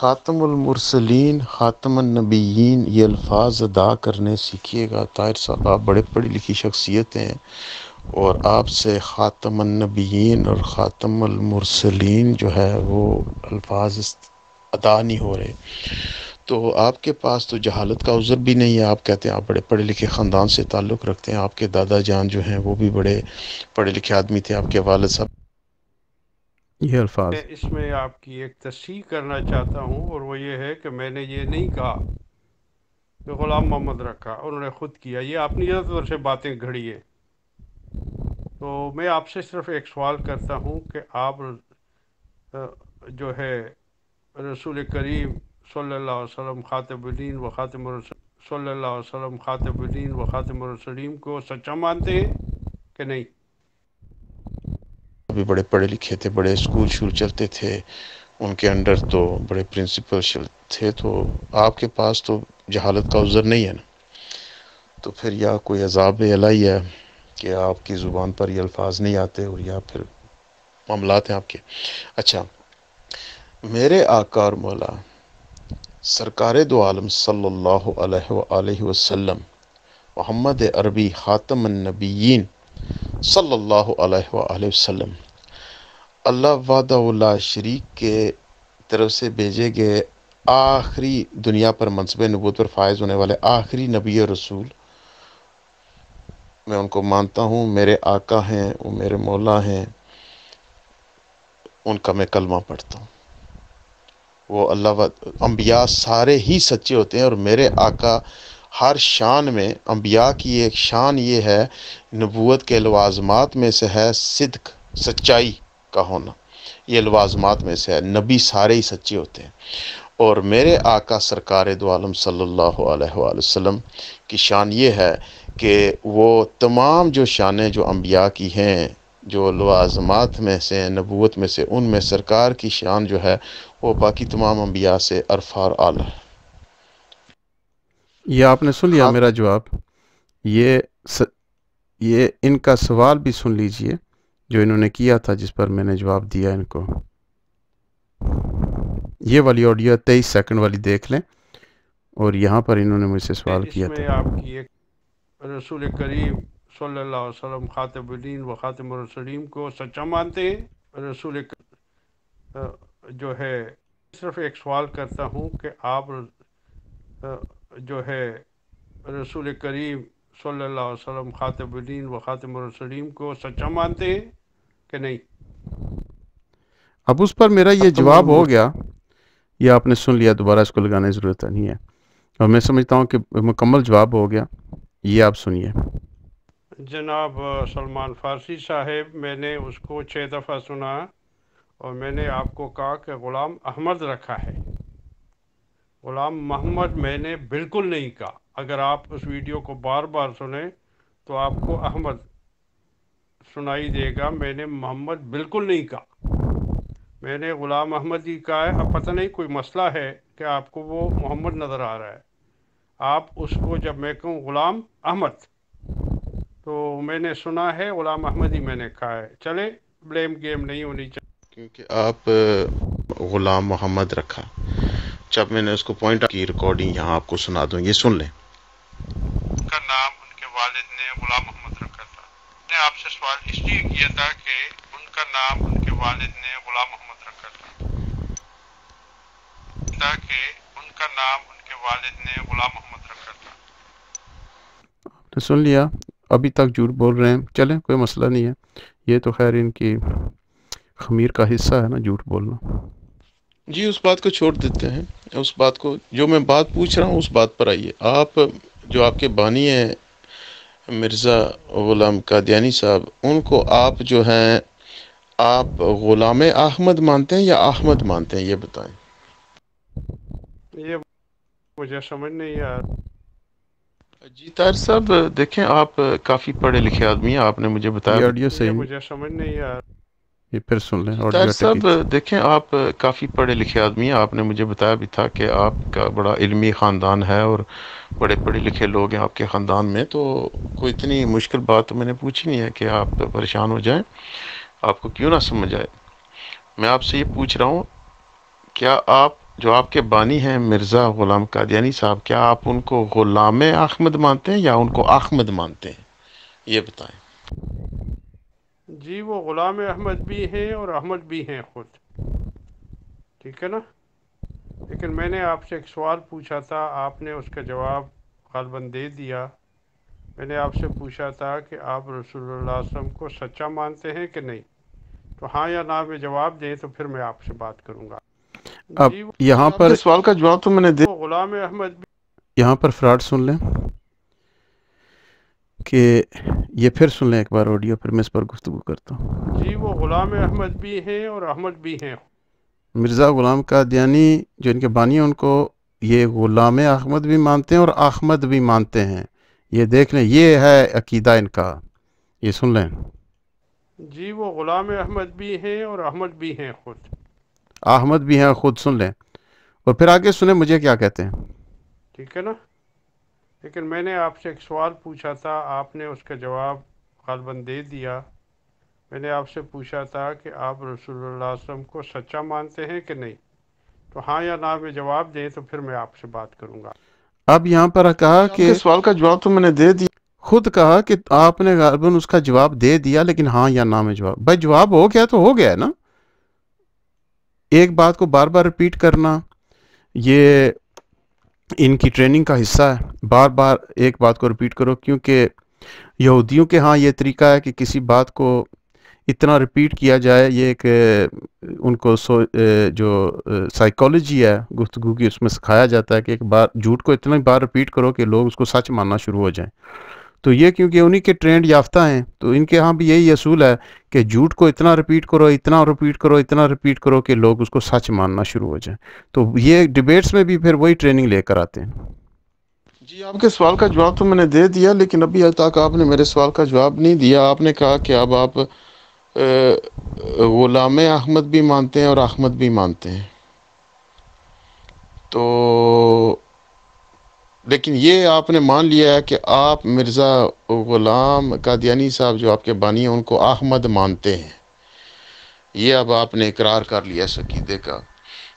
خاتم المرسلین، خاتم النبیین، یہ الفاظ ادا کرنے سیکھیے گا۔ طاہر صاحب آپ بڑے پڑھی لکھی شخصیت ہیں، اور آپ سے خاتم النبیین اور خاتم المرسلین جو ہے وہ الفاظ ادا نہیں ہو رہے، تو آپ کے پاس تو جہالت کا عذر بھی نہیں ہے۔ آپ کہتے ہیں آپ بڑے پڑھے لکھے خاندان سے تعلق رکھتے ہیں، آپ کے دادا جان جو ہیں وہ بھی بڑے پڑھے لکھے آدمی تھے، آپ کے والد صاحب۔ یہ الفاظ میں اس میں آپ کی ایک تصحیح کرنا چاہتا ہوں، اور وہ یہ ہے کہ میں نے یہ نہیں کہا کہ غلام محمد رکھا، انہوں نے خود کیا، یہ اپنی طرف سے باتیں گھڑی ہے۔ تو میں آپ سے صرف ایک سوال کرتا ہوں کہ آپ جو ہے رسول کریم صلی اللہ علیہ وسلم خاتم الدین و خاتم الرسول صلی اللہ علیہ وسلم خاتم الدین و خاتم الرسولین کو سچا مانتے ہیں کہ نہیں؟ بھی بڑے پڑھے لکھے تھے، بڑے اسکول شول چلتے تھے ان کے انڈر، تو بڑے پرنسپل تھے، تو آپ کے پاس تو جہالت کا عذر نہیں ہے نا، تو پھر یا کوئی عذاب الہی ہے کہ آپ کی زبان پر یہ الفاظ نہیں آتے، اور یا پھر معاملات ہیں آپ کے۔ اچھا، میرے آقا اور مولا سرکار دو عالم صلی اللہ علیہ وآلہ وسلم محمد عربی خاتم النبیین صلی اللہ علیہ وآلہ وسلم اللہ وحدہ لا شریک کے طرف سے بھیجے گئے آخری، دنیا پر منصب نبوت پر فائز ہونے والے آخری نبی اور رسول، میں ان کو مانتا ہوں، میرے آقا ہیں، وہ میرے مولا ہیں، ان کا میں کلمہ پڑھتا ہوں۔ وہ انبیاء سارے ہی سچے ہوتے ہیں، اور میرے آقا ہر شان میں، انبیاء کی ایک شان یہ ہے، نبوت کے لوازمات میں سے ہے صدق، سچائی کا ہونا، یہ لوازمات میں سے ہے، نبی سارے ہی سچے ہوتے ہیں۔ اور میرے آقا سرکار دو عالم صلی اللہ علیہ وآلہ وسلم کی شان یہ ہے کہ وہ تمام جو شانیں جو انبیاء کی ہیں، جو لوازمات میں سے ہیں، نبوت میں سے، ان میں سرکار کی شان جو ہے وہ باقی تمام انبیاء سے عرفہ اور اعلیٰ ہے۔ یہ آپ نے سن لیا میرا جواب، یہ ان کا سوال بھی سن لیجئے جو انہوں نے کیا تھا، جس پر میں نے جواب دیا ان کو۔ یہ والی آڈیو 23 سیکنڈ والی دیکھ لیں، اور یہاں پر انہوں نے مجھ سے سوال کیا اس میں تھا۔ آپ کی ایک رسول کریم صلی اللہ علیہ وسلم خاتم الدین و خاتم الرسولین کو سچا مانتے ہیں؟ رسول جو ہے، صرف ایک سوال کرتا ہوں کہ آپ جو ہے رسول کریم صلی اللہ علیہ وسلم خاتم الدین و خاتم الرسولین کو سچا مانتے ہیں کہ نہیں؟ اب اس پر میرا یہ جواب ہو گیا، یہ آپ نے سن لیا، دوبارہ اس کو لگانے کی ضرورت نہیں ہے، اور میں سمجھتا ہوں کہ مکمل جواب ہو گیا۔ یہ آپ سنیے۔ جناب سلمان فارسی صاحب، میں نے اس کو 6 دفعہ سنا، اور میں نے آپ کو کہا کہ غلام احمد رکھا ہے، غلام محمد میں نے بالکل نہیں کہا۔ اگر آپ اس ویڈیو کو بار بار سنیں تو آپ کو احمد سنائی دے گا، میں نے محمد بالکل نہیں کہا، میں نے غلام احمد ہی کہا ہے۔ اب پتہ نہیں کوئی مسئلہ ہے کہ آپ کو وہ محمد نظر آ رہا ہے، آپ اس کو جب میں کہوں غلام احمد، تو میں نے سنا ہے غلام احمد ہی میں نے کہا ہے۔ چلے، بلیم گیم نہیں ہونی چاہیے، کیونکہ آپ غلام محمد رکھا، جب میں نے اس کو پوائنٹ کی ریکارڈنگ یہاں آپ کو سنا دوں، یہ سن لیں۔ ان کا نام ان کے والد نے غلام محمد رکھا تھا۔ میں نے آپ سے سوال اس لیے کیا تھا کہ ان کا نام ان کے والد نے غلام محمد رکھا تھا، تاکہ ان کا نام ان کے والد نے غلام محمد رکھا تھا۔ تو سن لیا، ابھی تک جھوٹ بول رہے ہیں، چلیں کوئی مسئلہ نہیں ہے، یہ تو خیر ان کی خمیر کا حصہ ہے نا، جھوٹ بولنا۔ جی اس بات کو چھوڑ دیتے ہیں، اس بات کو، جو میں بات پوچھ رہا ہوں اس بات پر آئیے۔ آپ جو آپ کے بانی ہیں مرزا غلام قادیانی صاحب، ان کو آپ جو ہیں آپ غلام احمد مانتے ہیں یا احمد مانتے ہیں، یہ بتائیں۔ یہ مجھے سمجھ نہیں آ رہا۔ جی طاہر صاحب دیکھیں، آپ کافی پڑھے لکھے آدمی ہیں، آپ نے مجھے بتایا یہ آڈیو صحیح یہ نہیں، مجھے سمجھ نہیں آ رہا۔ یہ پھر سن لیں، جی طاہر آڈیو اٹک صاحب گئی۔ دیکھیں، آپ کافی پڑھے لکھے آدمی ہیں، آپ نے مجھے بتایا بھی تھا کہ آپ کا بڑا علمی خاندان ہے اور بڑے پڑھے لکھے لوگ ہیں آپ کے خاندان میں، تو کوئی اتنی مشکل بات تو میں نے پوچھی نہیں ہے کہ آپ پریشان ہو جائیں، آپ کو کیوں نہ سمجھ آئے۔ میں آپ سے یہ پوچھ رہا ہوں، کیا آپ جو آپ کے بانی ہیں مرزا غلام قادیانی صاحب، کیا آپ ان کو غلام احمد مانتے ہیں یا ان کو احمد مانتے ہیں؟ یہ بتائیں۔ جی وہ غلام احمد بھی ہیں اور احمد بھی ہیں خود، ٹھیک ہے نا؟ لیکن میں نے آپ سے ایک سوال پوچھا تھا، آپ نے اس کا جواب غالباً دے دیا۔ میں نے آپ سے پوچھا تھا کہ آپ رسول اللہ صلی اللہ علیہ وسلم کو سچا مانتے ہیں کہ نہیں، تو ہاں یا نہ میں جواب دیں تو پھر میں آپ سے بات کروں گا۔ اب جی یہاں آپ پر کے سوال کا جواب تو میں نے وہ غلام احمد بھی یہاں پر فراڈ سن لیں کہ یہ پھر سن لیں ایک بار آڈیو، پھر میں اس پر گفتگو کرتا ہوں۔ جی وہ غلام احمد بھی ہیں اور احمد بھی ہیں۔ مرزا غلام قادیانی جو ان کے بانی ہیں، ان کو یہ غلام احمد بھی مانتے ہیں اور احمد بھی مانتے ہیں۔ یہ دیکھ لیں، یہ ہے عقیدہ ان کا، یہ سن لیں۔ جی وہ غلام احمد بھی ہیں اور احمد بھی ہیں خود۔ احمد بھی ہیں، خود سن لیں، اور پھر آگے سنیں مجھے کیا کہتے ہیں۔ ٹھیک ہے نا؟ لیکن میں نے آپ سے ایک سوال پوچھا تھا، آپ نے اس کا جواب غالباً دے دیا۔ میں نے آپ سے پوچھا تھا کہ آپ رسول اللہ صلی اللہ علیہ وسلم کو سچا مانتے ہیں کہ نہیں، تو ہاں یا نہ میں جواب دیں تو پھر میں آپ سے بات کروں گا۔ اب یہاں پر کہا آپ کہ کے سوال کا جواب تو میں نے دے دیا۔ خود کہا کہ آپ نے غالباً اس کا جواب دے دیا، لیکن ہاں یا نہ میں جواب، بھائی جواب ہو گیا تو ہو گیا ہے نا۔ ایک بات کو بار بار ریپیٹ کرنا یہ ان کی ٹریننگ کا حصہ ہے، بار بار ایک بات کو ریپیٹ کرو، کیونکہ یہودیوں کے ہاں یہ طریقہ ہے کہ کسی بات کو اتنا ریپیٹ کیا جائے، یہ ایک ان کو جو سائیکالوجی ہے گفتگو کی، اس میں سکھایا جاتا ہے کہ ایک بار جھوٹ کو اتنا بار ریپیٹ کرو کہ لوگ اس کو سچ ماننا شروع ہو جائیں۔ تو یہ کیونکہ انہی کے ٹرینڈ یافتہ ہیں، تو ان کے ہاں بھی یہی اصول ہے کہ جھوٹ کو اتنا ریپیٹ کرو، اتنا ریپیٹ کرو، اتنا ریپیٹ کرو کہ لوگ اس کو سچ ماننا شروع ہو جائیں۔ تو یہ ڈیبیٹس میں بھی پھر وہی ٹریننگ لے کر آتے ہیں۔ جی آپ کے سوال کا جواب تو میں نے دے دیا، لیکن ابھی تک آپ نے میرے سوال کا جواب نہیں دیا۔ آپ نے کہا کہ اب آپ غلام احمد بھی مانتے ہیں اور احمد بھی مانتے ہیں، تو لیکن یہ آپ نے مان لیا ہے کہ آپ مرزا غلام قادیانی صاحب جو آپ کے بانی ہیں ان کو احمد مانتے ہیں۔ یہ اب آپ نے اقرار کر لیا اس عقیدے کا۔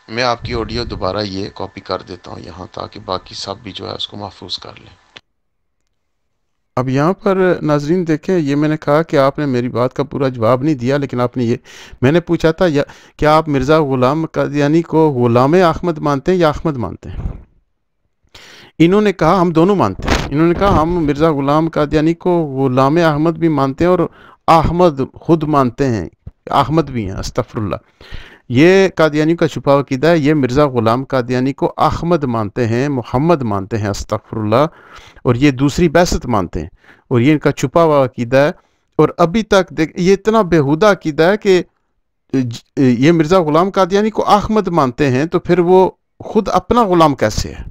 میں آپ کی آڈیو دوبارہ یہ کاپی کر دیتا ہوں یہاں، تاکہ باقی سب بھی جو ہے اس کو محفوظ کر لیں۔ اب یہاں پر ناظرین دیکھیں، یہ میں نے کہا کہ آپ نے میری بات کا پورا جواب نہیں دیا، لیکن آپ نے یہ، میں نے پوچھا تھا کیا آپ مرزا غلام قادیانی کو غلام احمد مانتے ہیں یا احمد مانتے ہیں؟ انہوں نے کہا ہم دونوں مانتے ہیں۔ انہوں نے کہا ہم مرزا غلام قادیانی کو غلام احمد بھی مانتے ہیں اور احمد خود مانتے ہیں، احمد بھی ہیں، استغفر اللہ۔ یہ قادیانی کا چھپا عقیدہ ہے، یہ مرزا غلام قادیانی کو احمد مانتے ہیں، محمد مانتے ہیں، استغفر اللہ، اور یہ دوسری بعثت مانتے ہیں، اور یہ ان کا چھپا ہوا عقیدہ ہے۔ اور ابھی تک یہ اتنا بیہودہ عقیدہ ہے کہ یہ مرزا غلام قادیانی کو احمد مانتے ہیں، تو پھر وہ خود اپنا غلام کیسے ہے؟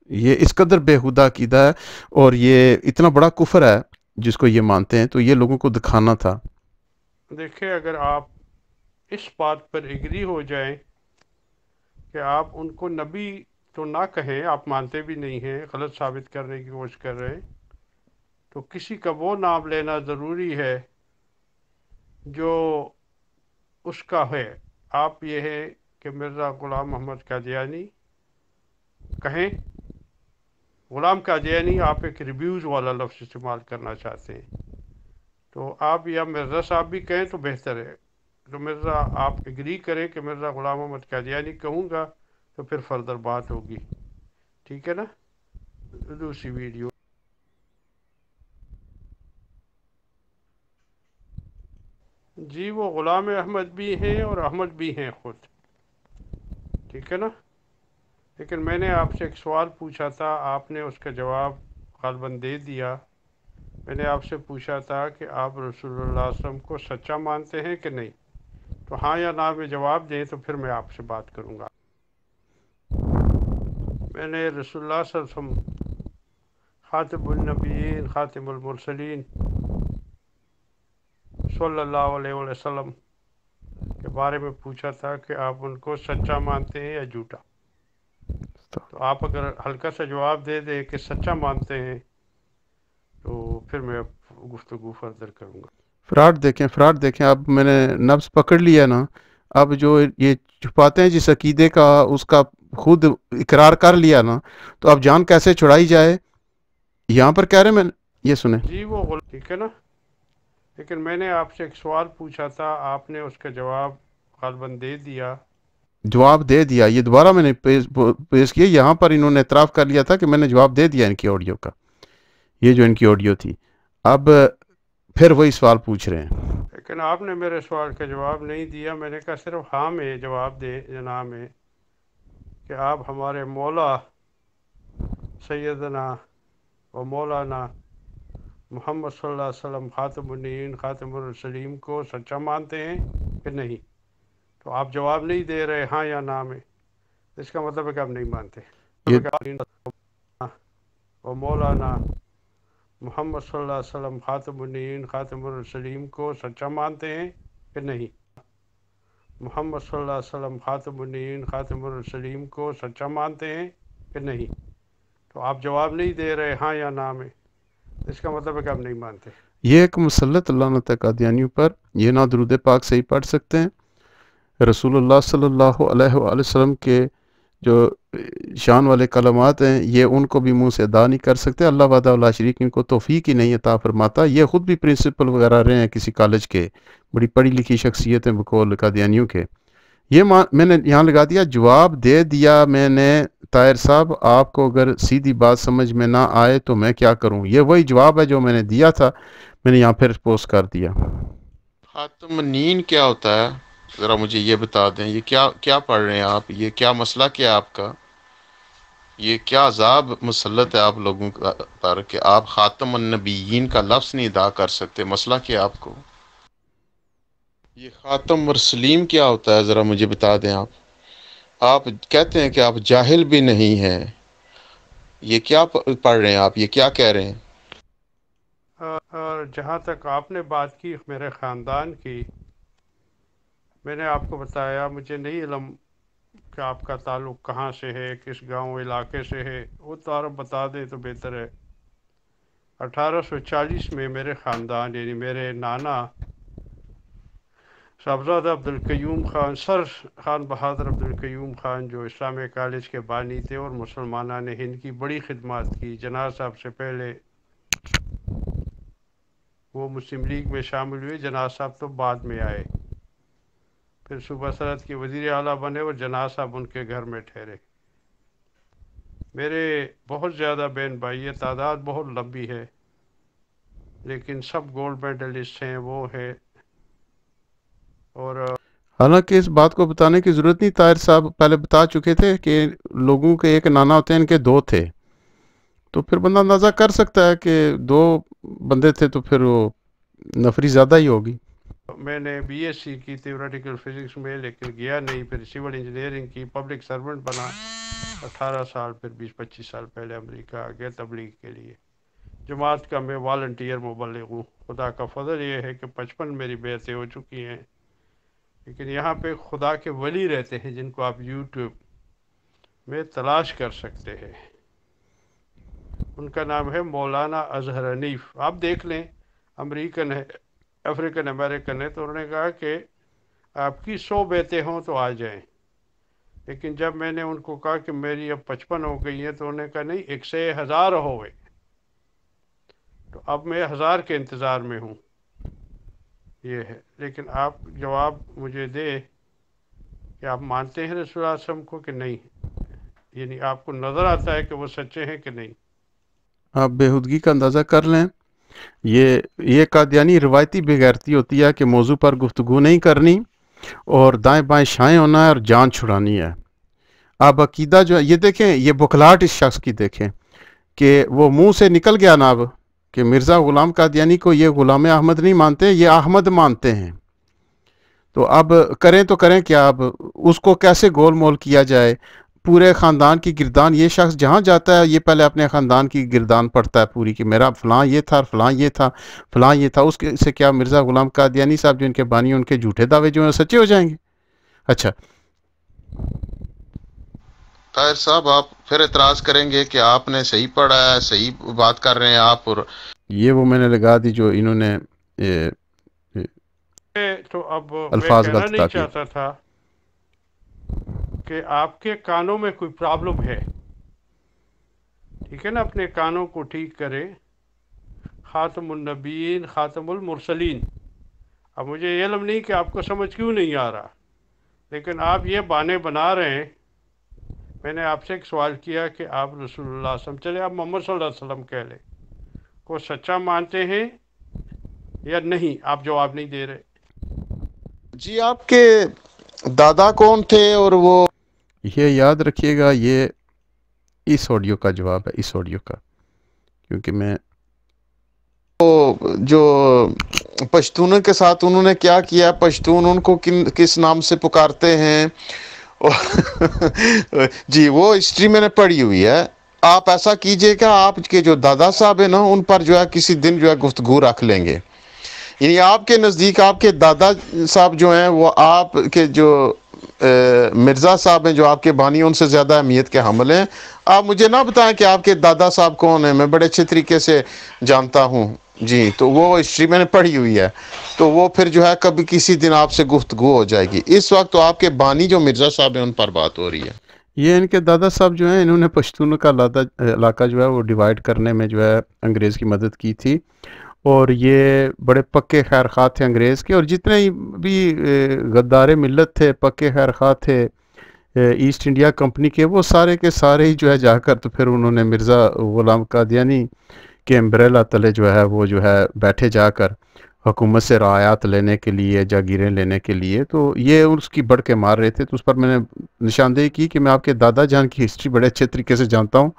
یہ اس قدر بیہودہ عقیدہ ہے، اور یہ اتنا بڑا کفر ہے جس کو یہ مانتے ہیں، تو یہ لوگوں کو دکھانا تھا۔ دیکھیں اگر آپ اس بات پر ایگری ہو جائیں کہ آپ ان کو نبی تو نہ کہیں، آپ مانتے بھی نہیں ہیں، غلط ثابت کرنے کی کوشش کر رہے ہیں، تو کسی کا وہ نام لینا ضروری ہے جو اس کا ہے۔ آپ یہ ہے کہ مرزا غلام محمد قادیانی کہیں، غلام قادیانی آپ ایک ریویوز والا لفظ استعمال کرنا چاہتے ہیں، تو آپ یا مرزا صاحب بھی کہیں تو بہتر ہے۔ تو مرزا آپ اگری کریں کہ مرزا غلام محمد قادیانی کہوں گا تو پھر فردر بات ہوگی، ٹھیک ہے نا؟ دوسری ویڈیو۔ جی وہ غلام احمد بھی ہیں اور احمد بھی ہیں خود، ٹھیک ہے نا؟ لیکن میں نے آپ سے ایک سوال پوچھا تھا، آپ نے اس کا جواب غالباً دے دیا۔ میں نے آپ سے پوچھا تھا کہ آپ رسول اللہ صلی اللہ علیہ وسلم کو سچا مانتے ہیں کہ نہیں، تو ہاں یا نہ میں جواب دیں تو پھر میں آپ سے بات کروں گا۔ میں نے رسول اللہ صلی اللہ علیہ وسلم خاتم النبیین خاتم المرسلین صلی اللہ علیہ وسلم کے بارے میں پوچھا تھا کہ آپ ان کو سچا مانتے ہیں یا جھوٹا، تو آپ اگر ہلکا سا جواب دے دیں کہ سچا مانتے ہیں تو پھر میں گفتگو فردر کروں گا۔ فراڈ دیکھیں، فراڈ دیکھیں، اب میں نے نبض پکڑ لیا نا، اب جو یہ چھپاتے ہیں جس عقیدے کا اس کا خود اقرار کر لیا نا، تو اب جان کیسے چھڑائی جائے؟ یہاں پر کہہ رہے میں یہ سنیں، جی وہ ٹھیک ہے نا، لیکن میں نے آپ سے ایک سوال پوچھا تھا، آپ نے اس کا جواب غالباً دے دیا۔ جواب دے دیا، یہ دوبارہ میں نے پیش کیا، یہاں پر انہوں نے اعتراف کر لیا تھا کہ میں نے جواب دے دیا ان کی آڈیو کا، یہ جو ان کی آڈیو تھی، اب پھر وہی سوال پوچھ رہے ہیں۔ لیکن آپ نے میرے سوال کا جواب نہیں دیا، میں نے کہا صرف ہاں میں جواب دے جناب میں کہ آپ ہمارے مولا سیدنا و مولانا محمد صلی اللہ علیہ وسلم خاتم النبیین خاتم الرسولین کو سچا مانتے ہیں کہ نہیں؟ تو آپ جواب نہیں دے رہے ہاں یا نہ میں، اس کا مطلب ہے کہ آپ نہیں مانتے۔ و مولانا محمد صلی اللہ علیہ وسلم خاتم النبیین خاتم الرسولین کو سچا مانتے ہیں کہ نہیں؟ محمد صلی اللہ علیہ وسلم خاتم النبیین خاتم الرسولین کو سچا مانتے ہیں کہ نہیں؟ تو آپ جواب نہیں دے رہے ہاں یا نہ میں، اس کا مطلب ہے کہ آپ نہیں مانتے۔ یہ ایک مسلط لعنت ہے قادیانیوں پر، یہ نہ درود پاک سے ہی پڑھ سکتے ہیں، رسول اللہ صلی اللہ علیہ وآلہ وسلم کے جو شان والے کلمات ہیں یہ ان کو بھی منہ سے ادا نہیں کر سکتے۔ اللہ وحدہ لا شریک ان کو توفیق ہی نہیں عطا فرماتا۔ یہ خود بھی پرنسپل وغیرہ رہے ہیں کسی کالج کے، بڑی پڑھی لکھی شخصیت ہیں بقول قادیانیوں کے۔ یہ میں نے یہاں لگا دیا، جواب دے دیا میں نے۔ طاہر صاحب آپ کو اگر سیدھی بات سمجھ میں نہ آئے تو میں کیا کروں؟ یہ وہی جواب ہے جو میں نے دیا تھا، میں نے یہاں پھر پوسٹ کر دیا۔ خاتم النین کیا ہوتا ہے؟ ذرا مجھے یہ بتا دیں، یہ کیا پڑھ رہے ہیں آپ؟ یہ کیا مسئلہ کیا ہے آپ کا؟ یہ کیا عذاب مسلط ہے آپ لوگوں پر کہ آپ خاتم النبیین کا لفظ نہیں ادا کر سکتے؟ مسئلہ کیا ہے آپ کو؟ یہ خاتم مرسلیم کیا ہوتا ہے؟ ذرا مجھے بتا دیں آپ۔ آپ کہتے ہیں کہ آپ جاہل بھی نہیں ہیں، یہ کیا پڑھ رہے ہیں آپ؟ یہ کیا کہہ رہے ہیں؟ اور جہاں تک آپ نے بات کی میرے خاندان کی، میں نے آپ کو بتایا مجھے نہیں علم کہ آپ کا تعلق کہاں سے ہے، کس گاؤں علاقے سے ہے، وہ تو آپ بتا دیں تو بہتر ہے۔ 1840 میں میرے خاندان یعنی میرے نانا صاحبزادہ عبدالقیوم خان، سر خان بہادر عبدالقیوم خان، جو اسلامیہ کالج کے بانی تھے اور مسلمانان ہند کی بڑی خدمات کی، جناح صاحب سے پہلے وہ مسلم لیگ میں شامل ہوئے، جناح صاحب تو بعد میں آئے، پھر صوبہ سرحد کے وزیر اعلیٰ بنے اور جناح صاحب ان کے گھر میں ٹھہرے۔ میرے بہت زیادہ بہن بھائی ہے، تعداد بہت لمبی ہے، لیکن سب گولڈ میڈلسٹ ہیں، وہ ہے۔ اور حالانکہ اس بات کو بتانے کی ضرورت نہیں، طاہر صاحب پہلے بتا چکے تھے کہ لوگوں کے ایک نانا ہوتے ہیں، ان کے دو تھے، تو پھر بندہ اندازہ کر سکتا ہے کہ دو بندے تھے تو پھر وہ نفری زیادہ ہی ہوگی۔ میں نے بی ایس سی کی تھیوریٹیکل فزکس میں، لیکن گیا نہیں، پھر سول انجینئرنگ کی، پبلک سرونٹ بنا 18 سال، پھر 20-25 سال پہلے امریکہ آ گیا تبلیغ کے لیے۔ جماعت کا میں والنٹیئر مبلغ ہوں۔ خدا کا فضل یہ ہے کہ 55 میری بیعتیں ہو چکی ہیں، لیکن یہاں پہ خدا کے ولی رہتے ہیں جن کو آپ یوٹیوب میں تلاش کر سکتے ہیں۔ ان کا نام ہے مولانا اظہر حنیف، آپ دیکھ لیں، امریکن ہے، افریقن امریکن ہے، تو انہوں نے کہا کہ آپ کی 100 بیعتیں ہوں تو آ جائیں، لیکن جب میں نے ان کو کہا کہ میری اب 55 ہو گئی ہیں تو انہوں نے کہا نہیں، 1 سے 1000 ہوئے، تو اب میں 1000 کے انتظار میں ہوں۔ یہ ہے، لیکن آپ جواب مجھے دے کہ آپ مانتے ہیں رسول اللہ صلی اللہ علیہ وسلم کو کہ نہیں، یعنی آپ کو نظر آتا ہے کہ وہ سچے ہیں کہ نہیں؟ آپ بےہودگی کا اندازہ کر لیں، یہ قادیانی روایتی بے غیرتی ہوتی ہے کہ موضوع پر گفتگو نہیں کرنی اور دائیں بائیں شائیں ہونا ہے اور جان چھڑانی ہے۔ اب عقیدہ جو ہے، یہ دیکھیں، یہ بکھلاہٹ اس شخص کی دیکھیں کہ وہ منہ سے نکل گیا نا اب کہ مرزا غلام قادیانی کو یہ غلام احمد نہیں مانتے، یہ احمد مانتے ہیں، تو اب کریں تو کریں کیا؟ اب اس کو کیسے گول مول کیا جائے؟ پورے خاندان کی گردان، یہ شخص جہاں جاتا ہے یہ پہلے اپنے خاندان کی گردان پڑتا ہے پوری، کہ میرا فلاں یہ تھا، فلاں یہ تھا، فلاں یہ تھا، اس کے سے کیا مرزا غلام قادیانی صاحب جو ان کے بانی، ان کے جھوٹے دعوے جو ہیں سچے ہو جائیں گے؟ اچھا طاہر صاحب آپ پھر اعتراض کریں گے کہ آپ نے صحیح پڑھا ہے، صحیح بات کر رہے ہیں آپ، اور یہ وہ میں نے لگا دی جو انہوں نے تو اب میں الفاظ کہنا غلط نہیں ادا کیے۔ چاہتا تھا کہ آپ کے کانوں میں کوئی پرابلم ہے، ٹھیک ہے نا، اپنے کانوں کو ٹھیک کریں۔ خاتم النبیین خاتم المرسلین، اب مجھے علم نہیں کہ آپ کو سمجھ کیوں نہیں آ رہا، لیکن آپ یہ بہانے بنا رہے ہیں۔ میں نے آپ سے ایک سوال کیا کہ آپ رسول اللہ صلی اللہ علیہ وسلم، چلے آپ محمد صلی اللہ علیہ وسلم کہہ لیں، کو سچا مانتے ہیں یا نہیں؟ آپ جواب نہیں دے رہے۔ جی آپ کے دادا کون تھے؟ اور وہ یہ یاد رکھیے گا، یہ اس آڈیو کا جواب ہے، اس آڈیو کا، کیونکہ میں جو پشتونوں کے ساتھ انہوں نے کیا کیا، پشتون ان کو کس نام سے پکارتے ہیں؟ جی وہ ہسٹری میں نے پڑھی ہوئی ہے۔ آپ ایسا کیجئے کہ آپ کے جو دادا صاحب ہیں نا، ان پر جو ہے کسی دن جو ہے گفتگو رکھ لیں گے۔ یعنی آپ کے نزدیک آپ کے دادا صاحب جو ہیں وہ آپ کے جو مرزا صاحب ہیں جو آپ کے بانی، ان سے زیادہ اہمیت کے حامل ہیں۔ آپ مجھے نہ بتائیں کہ آپ کے دادا صاحب کون ہیں، میں بڑے اچھے طریقے سے جانتا ہوں۔ جی تو وہ ہسٹری میں نے پڑھی ہوئی ہے، تو وہ پھر جو ہے کبھی کسی دن آپ سے گفتگو ہو جائے گی۔ اس وقت تو آپ کے بانی جو مرزا صاحب ہیں ان پر بات ہو رہی ہے۔ یہ ان کے دادا صاحب جو ہیں، انہوں نے پشتون کا علاقہ جو ہے وہ ڈیوائیڈ کرنے میں جو ہے انگریز کی مدد کی تھی، اور یہ بڑے پکے خیر خواہ تھے انگریز کے، اور جتنے بھی غدار ملت تھے، پکے خیر خواہ تھے ایسٹ انڈیا کمپنی کے، وہ سارے کے سارے ہی جو ہے جا کر تو پھر انہوں نے مرزا غلام قادیانی کے امبریلا تلے جو ہے وہ جو ہے بیٹھے جا کر حکومت سے رعایات لینے کے لیے، جاگیریں لینے کے لیے، تو یہ اس کی بڑھ کے مار رہے تھے۔ تو اس پر میں نے نشاندہی کی کہ میں آپ کے دادا جان کی ہسٹری بڑے اچھے طریقے سے جانتا ہوں،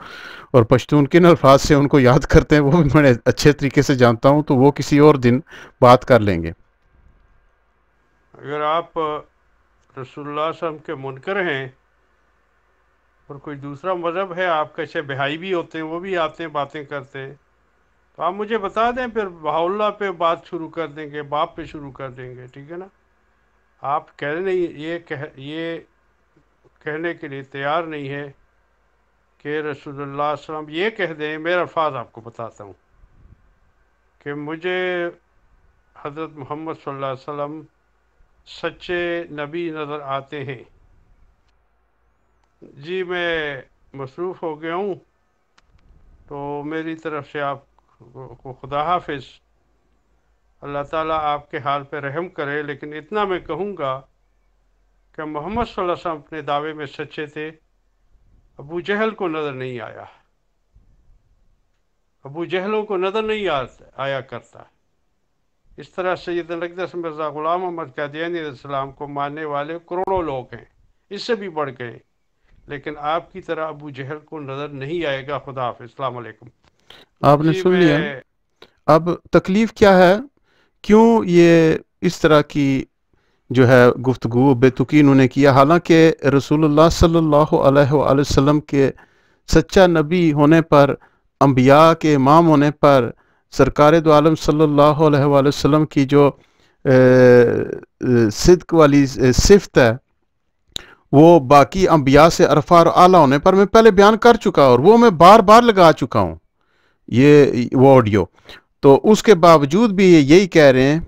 اور پشتون کن الفاظ سے ان کو یاد کرتے ہیں وہ بھی بڑے اچھے طریقے سے جانتا ہوں، تو وہ کسی اور دن بات کر لیں گے۔ اگر آپ رسول اللہ صلی اللہ علیہ وسلم کے منکر ہیں اور کوئی دوسرا مذہب ہے، آپ کے سے بہائی بھی ہوتے ہیں، وہ بھی آتے ہیں باتیں کرتے ہیں، تو آپ مجھے بتا دیں، پھر بہاءاللہ پہ بات شروع کر دیں گے، باپ پہ شروع کر دیں گے، ٹھیک ہے نا؟ آپ کہہ نہیں، یہ کہنے کے لیے تیار نہیں ہے کہ رسول اللہ صلی اللہ علیہ وسلم یہ کہہ دیں۔ میرا الفاظ آپ کو بتاتا ہوں کہ مجھے حضرت محمد صلی اللہ علیہ وسلم سچے نبی نظر آتے ہیں۔ جی میں مصروف ہو گیا ہوں، تو میری طرف سے آپ کو خدا حافظ۔ اللہ تعالیٰ آپ کے حال پہ رحم کرے، لیکن اتنا میں کہوں گا کہ محمد صلی اللہ علیہ وسلم اپنے دعوے میں سچے تھے۔ ابو جہل کو نظر نہیں آیا، ابو جہلوں کو نظر نہیں آیا کرتا۔ اس طرح سیدنا الاقدس مرزا غلام محمد قادیانی علیہ السلام کو ماننے والے کروڑوں لوگ ہیں، اس سے بھی بڑھ گئے، لیکن آپ کی طرح ابو جہل کو نظر نہیں آئے گا۔ خدا حافظ، السلام علیکم۔ آپ نے جی سن لیا۔ میں اب تکلیف کیا ہے، کیوں یہ اس طرح کی جو ہے گفتگو بے تکی انہوں نے کیا، حالانکہ رسول اللہ صلی اللہ علیہ وآلہ وسلم کے سچا نبی ہونے پر، انبیاء کے امام ہونے پر، سرکار دو عالم صلی اللہ علیہ وآلہ وسلم کی جو صدق والی صفت ہے، وہ باقی انبیاء سے عرفہ اور اعلیٰ ہونے پر میں پہلے بیان کر چکا، اور وہ میں بار بار لگا چکا ہوں یہ وہ آڈیو، تو اس کے باوجود بھی یہ یہی کہہ رہے ہیں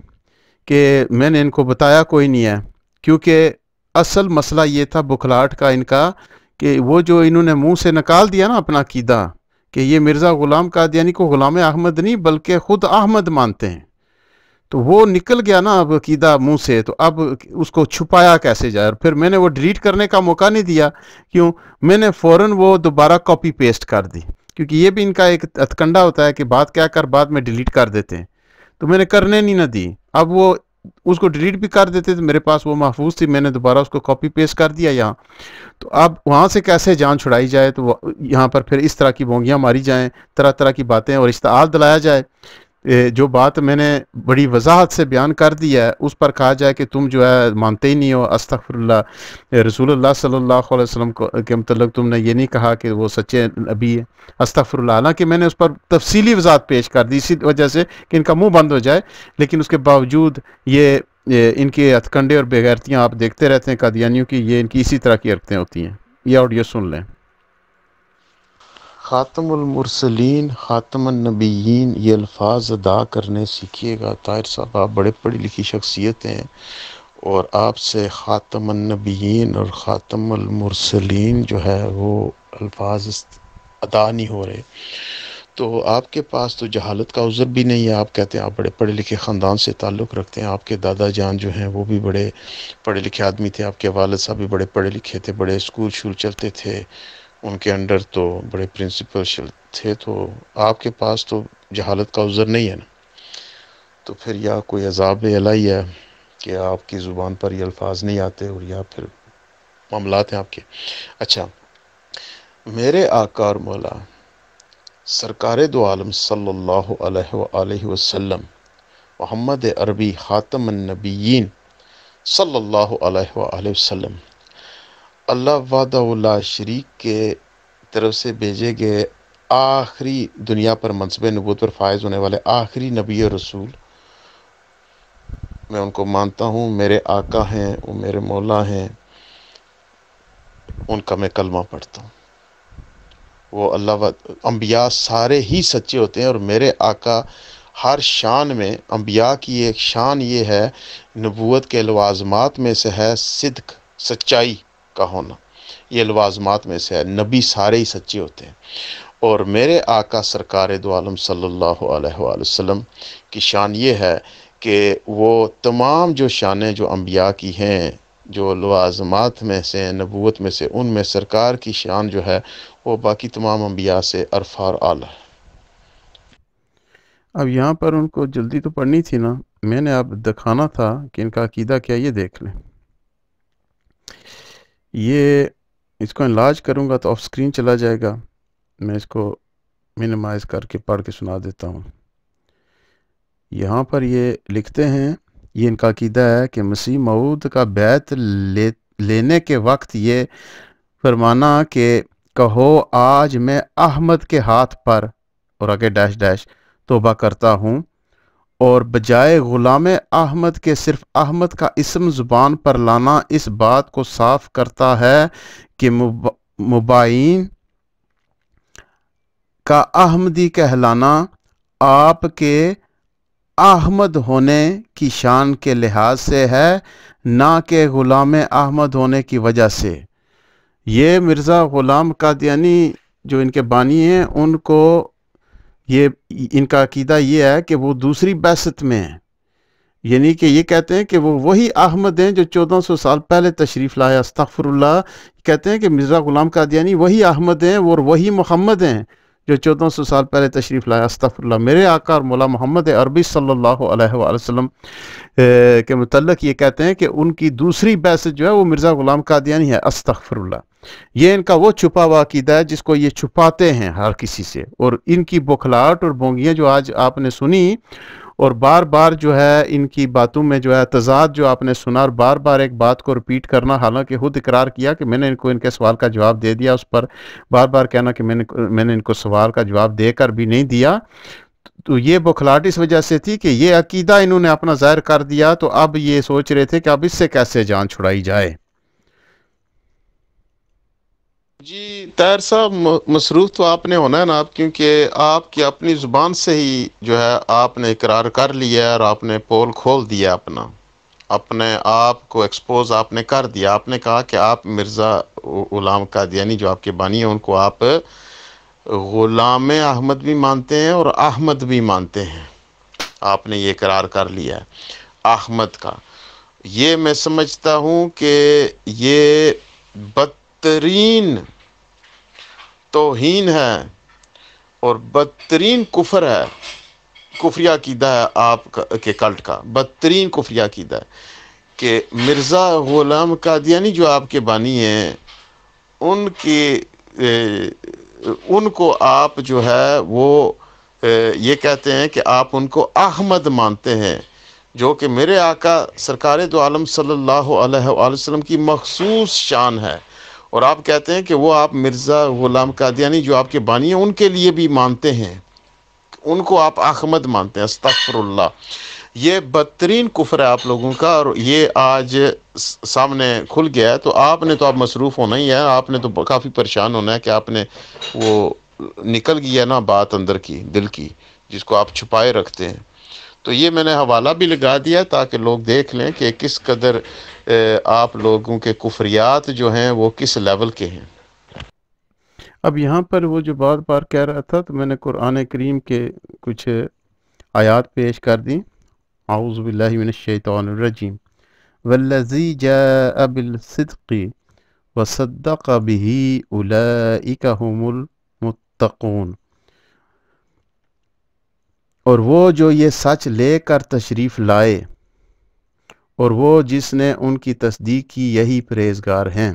کہ میں نے ان کو بتایا کوئی نہیں ہے، کیونکہ اصل مسئلہ یہ تھا بکھلاہٹ کا ان کا، کہ وہ جو انہوں نے منہ سے نکال دیا نا اپنا عقیدہ کہ یہ مرزا غلام قادیانی کو غلام احمد نہیں بلکہ خود احمد مانتے ہیں، تو وہ نکل گیا نا اب عقیدہ منہ سے، تو اب اس کو چھپایا کیسے جائے؟ اور پھر میں نے وہ ڈیلیٹ کرنے کا موقع نہیں دیا، کیوں؟ میں نے فوراً وہ دوبارہ کاپی پیسٹ کر دی، کیونکہ یہ بھی ان کا ایک ہتھکنڈا ہوتا ہے کہ بات کیا کر بعد میں ڈیلیٹ کر دیتے ہیں، تو میں نے کرنے نہیں نہ دی۔ اب وہ اس کو ڈیلیٹ بھی کر دیتے تو میرے پاس وہ محفوظ تھی، میں نے دوبارہ اس کو کاپی پیسٹ کر دیا یہاں، تو اب وہاں سے کیسے جان چھڑائی جائے؟ تو یہاں پر پھر اس طرح کی بونگیاں ماری جائیں، طرح طرح کی باتیں اور اشتعال دلایا جائے، جو بات میں نے بڑی وضاحت سے بیان کر دی ہے اس پر کہا جائے کہ تم جو ہے مانتے ہی نہیں ہو، استغفر اللہ، رسول اللہ صلی اللہ علیہ وسلم کے متعلق تم نے یہ نہیں کہا کہ وہ سچے نبی ہے، استغفر اللہ، حالانکہ میں نے اس پر تفصیلی وضاحت پیش کر دی اسی وجہ سے کہ ان کا منہ بند ہو جائے، لیکن اس کے باوجود یہ ان کے ہتھکنڈے اور بےغیرتیاں آپ دیکھتے رہتے ہیں قادیانیوں کی، یہ ان کی اسی طرح کی حرکتیں ہوتی ہیں۔ یہ آڈیو سن لیں۔ خاتم المرسلین، خاتم النبیین، یہ الفاظ ادا کرنے سیکھیے گا۔ طاہر صاحب آپ بڑے پڑھی لکھی شخصیت ہیں، اور آپ سے خاتم النبیین اور خاتم المرسلین جو ہے وہ الفاظ ادا نہیں ہو رہے، تو آپ کے پاس تو جہالت کا عذر بھی نہیں ہے۔ آپ کہتے ہیں آپ بڑے پڑھے لکھے خاندان سے تعلق رکھتے ہیں، آپ کے دادا جان جو ہیں وہ بھی بڑے پڑھے لکھے آدمی تھے، آپ کے والد صاحب بھی بڑے پڑھے لکھے تھے، بڑے اسکول شول چلتے تھے ان کے انڈر، تو بڑے پرنسپل تھے، تو آپ کے پاس تو جہالت کا عذر نہیں ہے نا۔ تو پھر یا کوئی عذاب الہی ہے کہ آپ کی زبان پر یہ الفاظ نہیں آتے، اور یا پھر معاملات ہیں آپ کے۔ اچھا، میرے آقا اور مولا سرکار دو عالم صلی اللہ علیہ وآلہ وسلم محمد عربی خاتم النبیین صلی اللہ علیہ وآلہ وسلم اللہ وحدہ لا شریک کے طرف سے بھیجے گئے آخری، دنیا پر منصب نبوت پر فائز ہونے والے آخری نبی اور رسول، میں ان کو مانتا ہوں، میرے آقا ہیں، وہ میرے مولا ہیں، ان کا میں کلمہ پڑھتا ہوں۔ وہ انبیاء سارے ہی سچے ہوتے ہیں، اور میرے آقا ہر شان میں، انبیاء کی ایک شان یہ ہے، نبوت کے لوازمات میں سے ہے صدق، سچائی کا ہونا، یہ لوازمات میں سے ہے، نبی سارے ہی سچے ہوتے ہیں۔ اور میرے آقا سرکار دو عالم صلی اللہ علیہ وآلہ وسلم کی شان یہ ہے کہ وہ تمام جو شانیں جو انبیاء کی ہیں، جو لوازمات میں سے، نبوت میں سے، ان میں سرکار کی شان جو ہے وہ باقی تمام انبیاء سے عرفہ اور اعلیٰ ہے۔ اب یہاں پر ان کو جلدی تو پڑھنی تھی نا، میں نے اب دکھانا تھا کہ ان کا عقیدہ کیا، یہ دیکھ لیں۔ یہ اس کو انلارج کروں گا تو آف سکرین چلا جائے گا، میں اس کو منیمائز کر کے پڑھ کے سنا دیتا ہوں۔ یہاں پر یہ لکھتے ہیں، یہ ان کا عقیدہ ہے کہ مسیح موعود کا بیعت لینے کے وقت یہ فرمانا کہ کہو آج میں احمد کے ہاتھ پر، اور آگے ڈیش ڈیش، توبہ کرتا ہوں، اور بجائے غلام احمد کے صرف احمد کا اسم زبان پر لانا اس بات کو صاف کرتا ہے کہ مبائین کا احمدی کہلانا آپ کے احمد ہونے کی شان کے لحاظ سے ہے، نہ کہ غلام احمد ہونے کی وجہ سے۔ یہ مرزا غلام قادیانی جو ان کے بانی ہیں، ان کو یہ ان کا عقیدہ یہ ہے کہ وہ دوسری بعثت میں ہیں، یعنی کہ یہ کہتے ہیں کہ وہ وہی احمد ہیں جو 1400 سال پہلے تشریف لائے۔ استغفر اللہ، کہتے ہیں کہ مرزا غلام قادیانی وہی احمد ہیں اور وہی محمد ہیں جو 1400 سال پہلے تشریف لائے۔ استغفر اللہ۔ میرے آقا اور مولا محمد عربی صلی اللہ علیہ وآلہ وسلم کے متعلق یہ کہتے ہیں کہ ان کی دوسری بعثت جو ہے وہ مرزا غلام قادیانی ہے۔ استغفر اللہ۔ یہ ان کا وہ چھپا ہوا عقیدہ ہے جس کو یہ چھپاتے ہیں ہر کسی سے، اور ان کی بوکھلاہٹ اور بونگیاں جو آج آپ نے سنی، اور بار بار جو ہے ان کی باتوں میں جو ہے تضاد جو آپ نے سنا، اور بار بار ایک بات کو رپیٹ کرنا، حالانکہ خود اقرار کیا کہ میں نے ان کو ان کے سوال کا جواب دے دیا، اس پر بار بار کہنا کہ میں نے ان کو سوال کا جواب دے کر بھی نہیں دیا، تو یہ بوکھلاہٹ اس وجہ سے تھی کہ یہ عقیدہ انہوں نے اپنا ظاہر کر دیا، تو اب یہ سوچ رہے تھے کہ اب اس سے کیسے جان چھڑائی جائے۔ جی طاہر صاحب، مصروف تو آپ نے ہونا ہے نا، آپ کیونکہ آپ کی اپنی زبان سے ہی جو ہے آپ نے اقرار کر لیا ہے، اور آپ نے پول کھول دیا اپنا، اپنے آپ کو ایکسپوز آپ نے کر دیا۔ آپ نے کہا کہ آپ مرزا غلام قادیانی جو آپ کے بانی ہیں ان کو آپ غلام احمد بھی مانتے ہیں اور احمد بھی مانتے ہیں، آپ نے یہ اقرار کر لیا ہے احمد کا۔ یہ میں سمجھتا ہوں کہ یہ بدترین توہین ہے اور بدترین کفر ہے، کفریہ عقیدہ ہے آپ کے کلٹ کا، بدترین کفریہ عقیدہ ہے کہ مرزا غلام قادیانی جو آپ کے بانی ہیں ان کو آپ جو ہے وہ یہ کہتے ہیں کہ آپ ان کو احمد مانتے ہیں، جو کہ میرے آقا سرکار دو عالم صلی اللہ علیہ وآلہ وسلم کی مخصوص شان ہے، اور آپ کہتے ہیں کہ وہ آپ مرزا غلام قادیانی جو آپ کے بانی ہیں ان کے لیے بھی مانتے ہیں، ان کو آپ احمد مانتے ہیں۔ استغفر اللہ۔ یہ بدترین کفر ہے آپ لوگوں کا، اور یہ آج سامنے کھل گیا ہے، تو آپ نے تو اب مصروف ہونا ہی ہے، آپ نے تو کافی پریشان ہونا ہے کہ آپ نے وہ نکل گئی ہے نا بات اندر کی، دل کی، جس کو آپ چھپائے رکھتے ہیں. تو یہ میں نے حوالہ بھی لگا دیا تاکہ لوگ دیکھ لیں کہ کس قدر آپ لوگوں کے کفریات جو ہیں وہ کس لیول کے ہیں. اب یہاں پر وہ جو بار بار کہہ رہا تھا تو میں نے قرآن کریم کے کچھ آیات پیش کر دیں. اعوذ باللہ من الشیطان الرجیم. والذی جاء بالصدق وصدق به اولئک هم المتقون. اور وہ جو یہ سچ لے کر تشریف لائے اور وہ جس نے ان کی تصدیق کی یہی پرہیزگار ہیں.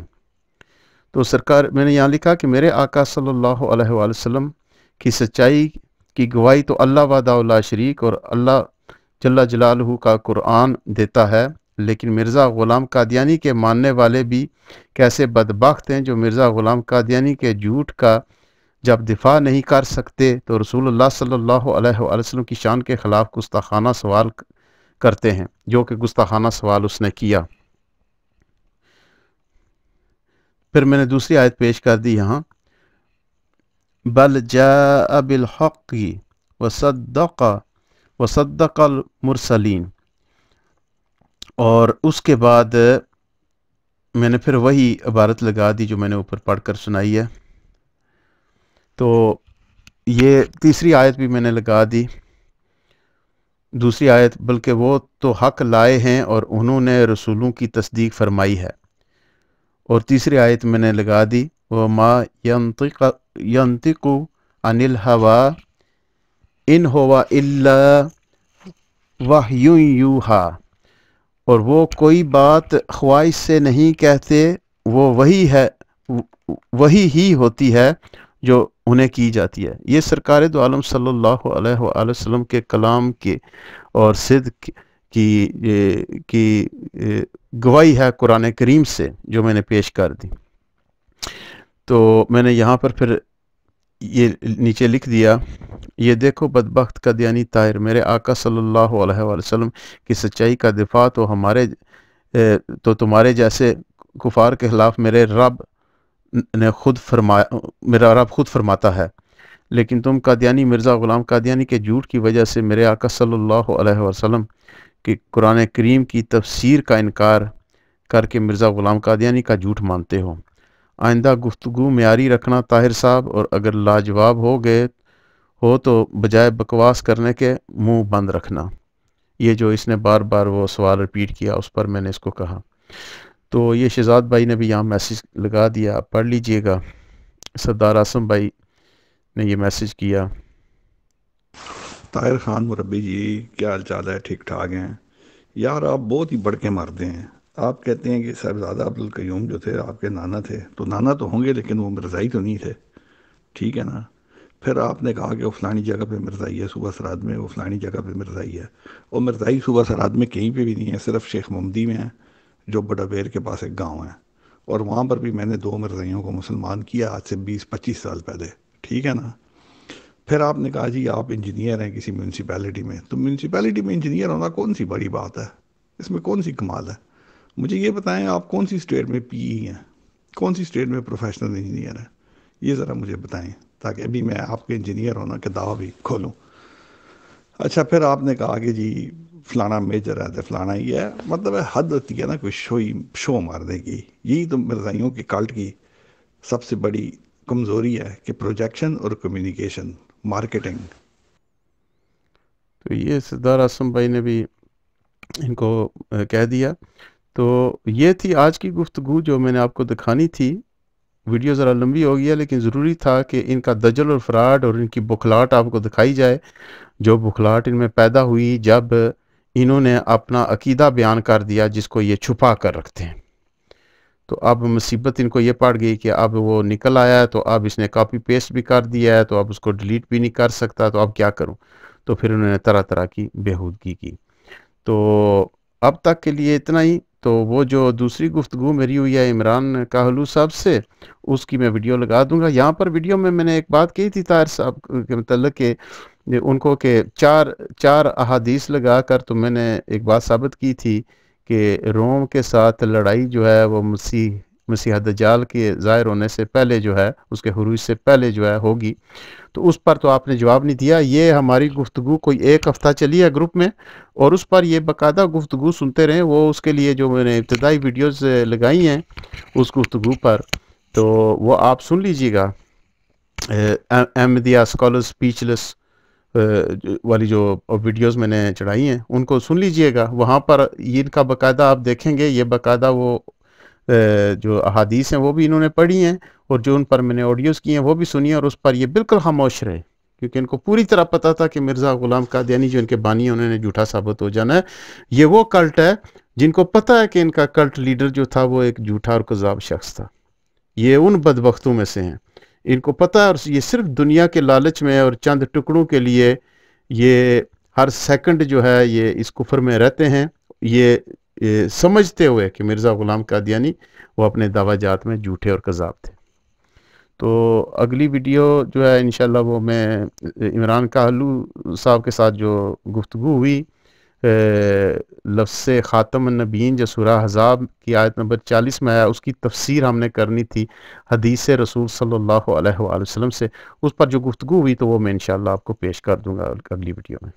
تو سرکار میں نے یہاں لکھا کہ میرے آقا صلی اللہ علیہ وآلہ وسلم کی سچائی کی گواہی تو اللہ وحدہ لا شریک اور اللہ جل جلالہ کا قرآن دیتا ہے، لیکن مرزا غلام قادیانی کے ماننے والے بھی کیسے بدبخت ہیں جو مرزا غلام قادیانی کے جھوٹ کا جب دفاع نہیں کر سکتے تو رسول اللہ صلی اللہ علیہ وآلہ وسلم کی شان کے خلاف گستاخانہ سوال کرتے ہیں، جو کہ گستاخانہ سوال اس نے کیا. پھر میں نے دوسری آیت پیش کر دی یہاں. بل جاء بالحق وصدق المرسلین. اور اس کے بعد میں نے پھر وہی عبارت لگا دی جو میں نے اوپر پڑھ کر سنائی ہے. تو یہ تیسری آیت بھی میں نے لگا دی. دوسری آیت بلکہ وہ تو حق لائے ہیں اور انہوں نے رسولوں کی تصدیق فرمائی ہے. اور تیسری آیت میں نے لگا دی وَمَا يَنطِقُ عَنِ الْهَوَىٰ إِنْ هُوَ إِلَّا وَحْيٌ يُوحَىٰ. اور وہ کوئی بات خواہش سے نہیں کہتے، وہ وہی ہی ہوتی ہے جو انہیں کی جاتی ہے. یہ سرکار دو عالم صلی اللہ علیہ وآلہ وسلم کے کلام کے اور صدق کی گواہی ہے قرآن کریم سے جو میں نے پیش کر دی. تو میں نے یہاں پر پھر یہ نیچے لکھ دیا، یہ دیکھو بدبخت قادیانی طاہر، میرے آقا صلی اللہ علیہ وآلہ وسلم کی سچائی کا دفاع تو تمہارے جیسے کفار کے خلاف میرا رب خود فرماتا ہے، لیکن تم قادیانی مرزا غلام قادیانی کے جھوٹ کی وجہ سے میرے آقا صلی اللہ علیہ وسلم کہ قرآن کریم کی تفسیر کا انکار کر کے مرزا غلام قادیانی کا جھوٹ مانتے ہو. آئندہ گفتگو معیاری رکھنا طاہر صاحب، اور اگر لاجواب ہو تو بجائے بکواس کرنے کے منہ بند رکھنا. یہ جو اس نے بار بار وہ سوال ریپیٹ کیا اس پر میں نے اس کو کہا. تو یہ شہزاد بھائی نے بھی یہاں میسیج لگا دیا، آپ پڑھ لیجئے گا. سردار اعظم بھائی نے یہ میسیج کیا. طاہر خان مربی جی، کیا حال چال ہے؟ ٹھیک ٹھاک ہیں یار؟ آپ بہت ہی بڑھ کے مارتے ہیں. آپ کہتے ہیں کہ صاحبزادہ عبدالقیوم جو تھے آپ کے نانا تھے، تو نانا تو ہوں گے لیکن وہ مرزائی تو نہیں تھے، ٹھیک ہے نا؟ پھر آپ نے کہا کہ وہ فلانی جگہ پہ مرزائی ہے صوبہ سرحد میں، وہ فلانی جگہ پہ مرزائی ہے. وہ مرزائی صوبہ سرحد میں کہیں پہ بھی نہیں ہے، صرف شیخ محمدی میں ہے جو بڑا بیر کے پاس ایک گاؤں ہے، اور وہاں پر بھی میں نے 2 مرزائیوں کو مسلمان کیا آج سے 20-25 سال پہلے، ٹھیک ہے نا؟ پھر آپ نے کہا جی آپ انجینئر ہیں کسی میونسپیلٹی میں، تو میونسپیلٹی میں انجینئر ہونا کون سی بڑی بات ہے؟ اس میں کون سی کمال ہے؟ مجھے یہ بتائیں آپ کون سی اسٹیٹ میں پی ای ہیں، کون سی اسٹیٹ میں پروفیشنل انجینئر ہیں؟ یہ ذرا مجھے بتائیں تاکہ ابھی میں آپ کے انجینئر ہونا کے دعویٰ بھی کھولوں. اچھا، پھر آپ نے کہا کہ جی فلانا میجر ہے تو فلانا یہ ہے، مطلب ہے حد ہوتی ہے نا کوئی شو مارنے کی. یہی تو مرزائیوں کی کلٹ کی سب سے بڑی کمزوری ہے کہ پروجیکشن اور کمیونیکیشن، مارکیٹنگ. تو یہ سردار اعظم بھائی نے بھی ان کو کہہ دیا. تو یہ تھی آج کی گفتگو جو میں نے آپ کو دکھانی تھی. ویڈیو ذرا لمبی ہو گیا لیکن ضروری تھا کہ ان کا دجل اور فراڈ اور ان کی بخلاہٹ آپ کو دکھائی جائے، جو بخلاہٹ ان میں پیدا ہوئی جب انہوں نے اپنا عقیدہ بیان کر دیا جس کو یہ چھپا کر رکھتے ہیں. تو اب مصیبت ان کو یہ پڑ گئی کہ اب وہ نکل آیا ہے، تو اب اس نے کاپی پیسٹ بھی کر دیا ہے، تو اب اس کو ڈیلیٹ بھی نہیں کر سکتا، تو اب کیا کروں؟ تو پھر انہوں نے طرح طرح کی بےہودگی کی. تو اب تک کے لیے اتنا ہی. تو وہ جو دوسری گفتگو میری ہوئی ہے عمران کاہلو صاحب سے، اس کی میں ویڈیو لگا دوں گا. یہاں پر ویڈیو میں نے ایک بات کہی تھی طاہر صاحب کے متعلق کہ ان کو کہ چار احادیث لگا کر تو میں نے ایک بات ثابت کی تھی کہ روم کے ساتھ لڑائی جو ہے وہ مسیح دجال کے ظاہر ہونے سے پہلے جو ہے، اس کے خروج سے پہلے جو ہے ہوگی، تو اس پر تو آپ نے جواب نہیں دیا۔ یہ ہماری گفتگو کوئی 1 ہفتہ چلی ہے گروپ میں، اور اس پر یہ باقاعدہ گفتگو سنتے رہیں۔ وہ اس کے لیے جو میں نے ابتدائی ویڈیوز لگائی ہیں اس گفتگو پر، تو وہ آپ سن لیجیے گا، احمدیہ اسکالر اسپیچلس والی جو ویڈیوز میں نے چڑھائی ہیں ان کو سن لیجئے گا۔ وہاں پر ان کا باقاعدہ آپ دیکھیں گے، یہ باقاعدہ وہ جو احادیث ہیں وہ بھی انہوں نے پڑھی ہیں، اور جو ان پر میں نے آڈیوز کی ہیں وہ بھی سنی ہیں، اور اس پر یہ بالکل خاموش رہے، کیونکہ ان کو پوری طرح پتہ تھا کہ مرزا غلام قادیانی جو ان کے بانی ہیں انہوں نے جھوٹا ثابت ہو جانا ہے۔ یہ وہ کلٹ ہے جن کو پتہ ہے کہ ان کا کلٹ لیڈر جو تھا وہ ایک جھوٹا اور کذاب شخص تھا۔ یہ ان بدبختوں میں سے ہیں، ان کو پتہ ہے، اور یہ صرف دنیا کے لالچ میں اور چند ٹکڑوں کے لیے یہ ہر سیکنڈ جو ہے یہ اس کفر میں رہتے ہیں، یہ سمجھتے ہوئے کہ مرزا غلام قادیانی وہ اپنے دعویٰ جات میں جھوٹے اور کذاب تھے۔ تو اگلی ویڈیو جو ہے انشاءاللہ وہ میں عمران کہلو صاحب کے ساتھ جو گفتگو ہوئی لفظ خاتم النبیین جو سورہ احزاب کی آیت نمبر 40 میں آیا، اس کی تفسیر ہم نے کرنی تھی حدیث رسول صلی اللہ علیہ وآلہ وسلم سے، اس پر جو گفتگو ہوئی تو وہ میں انشاءاللہ آپ کو پیش کر دوں گا اگلی ویڈیو میں۔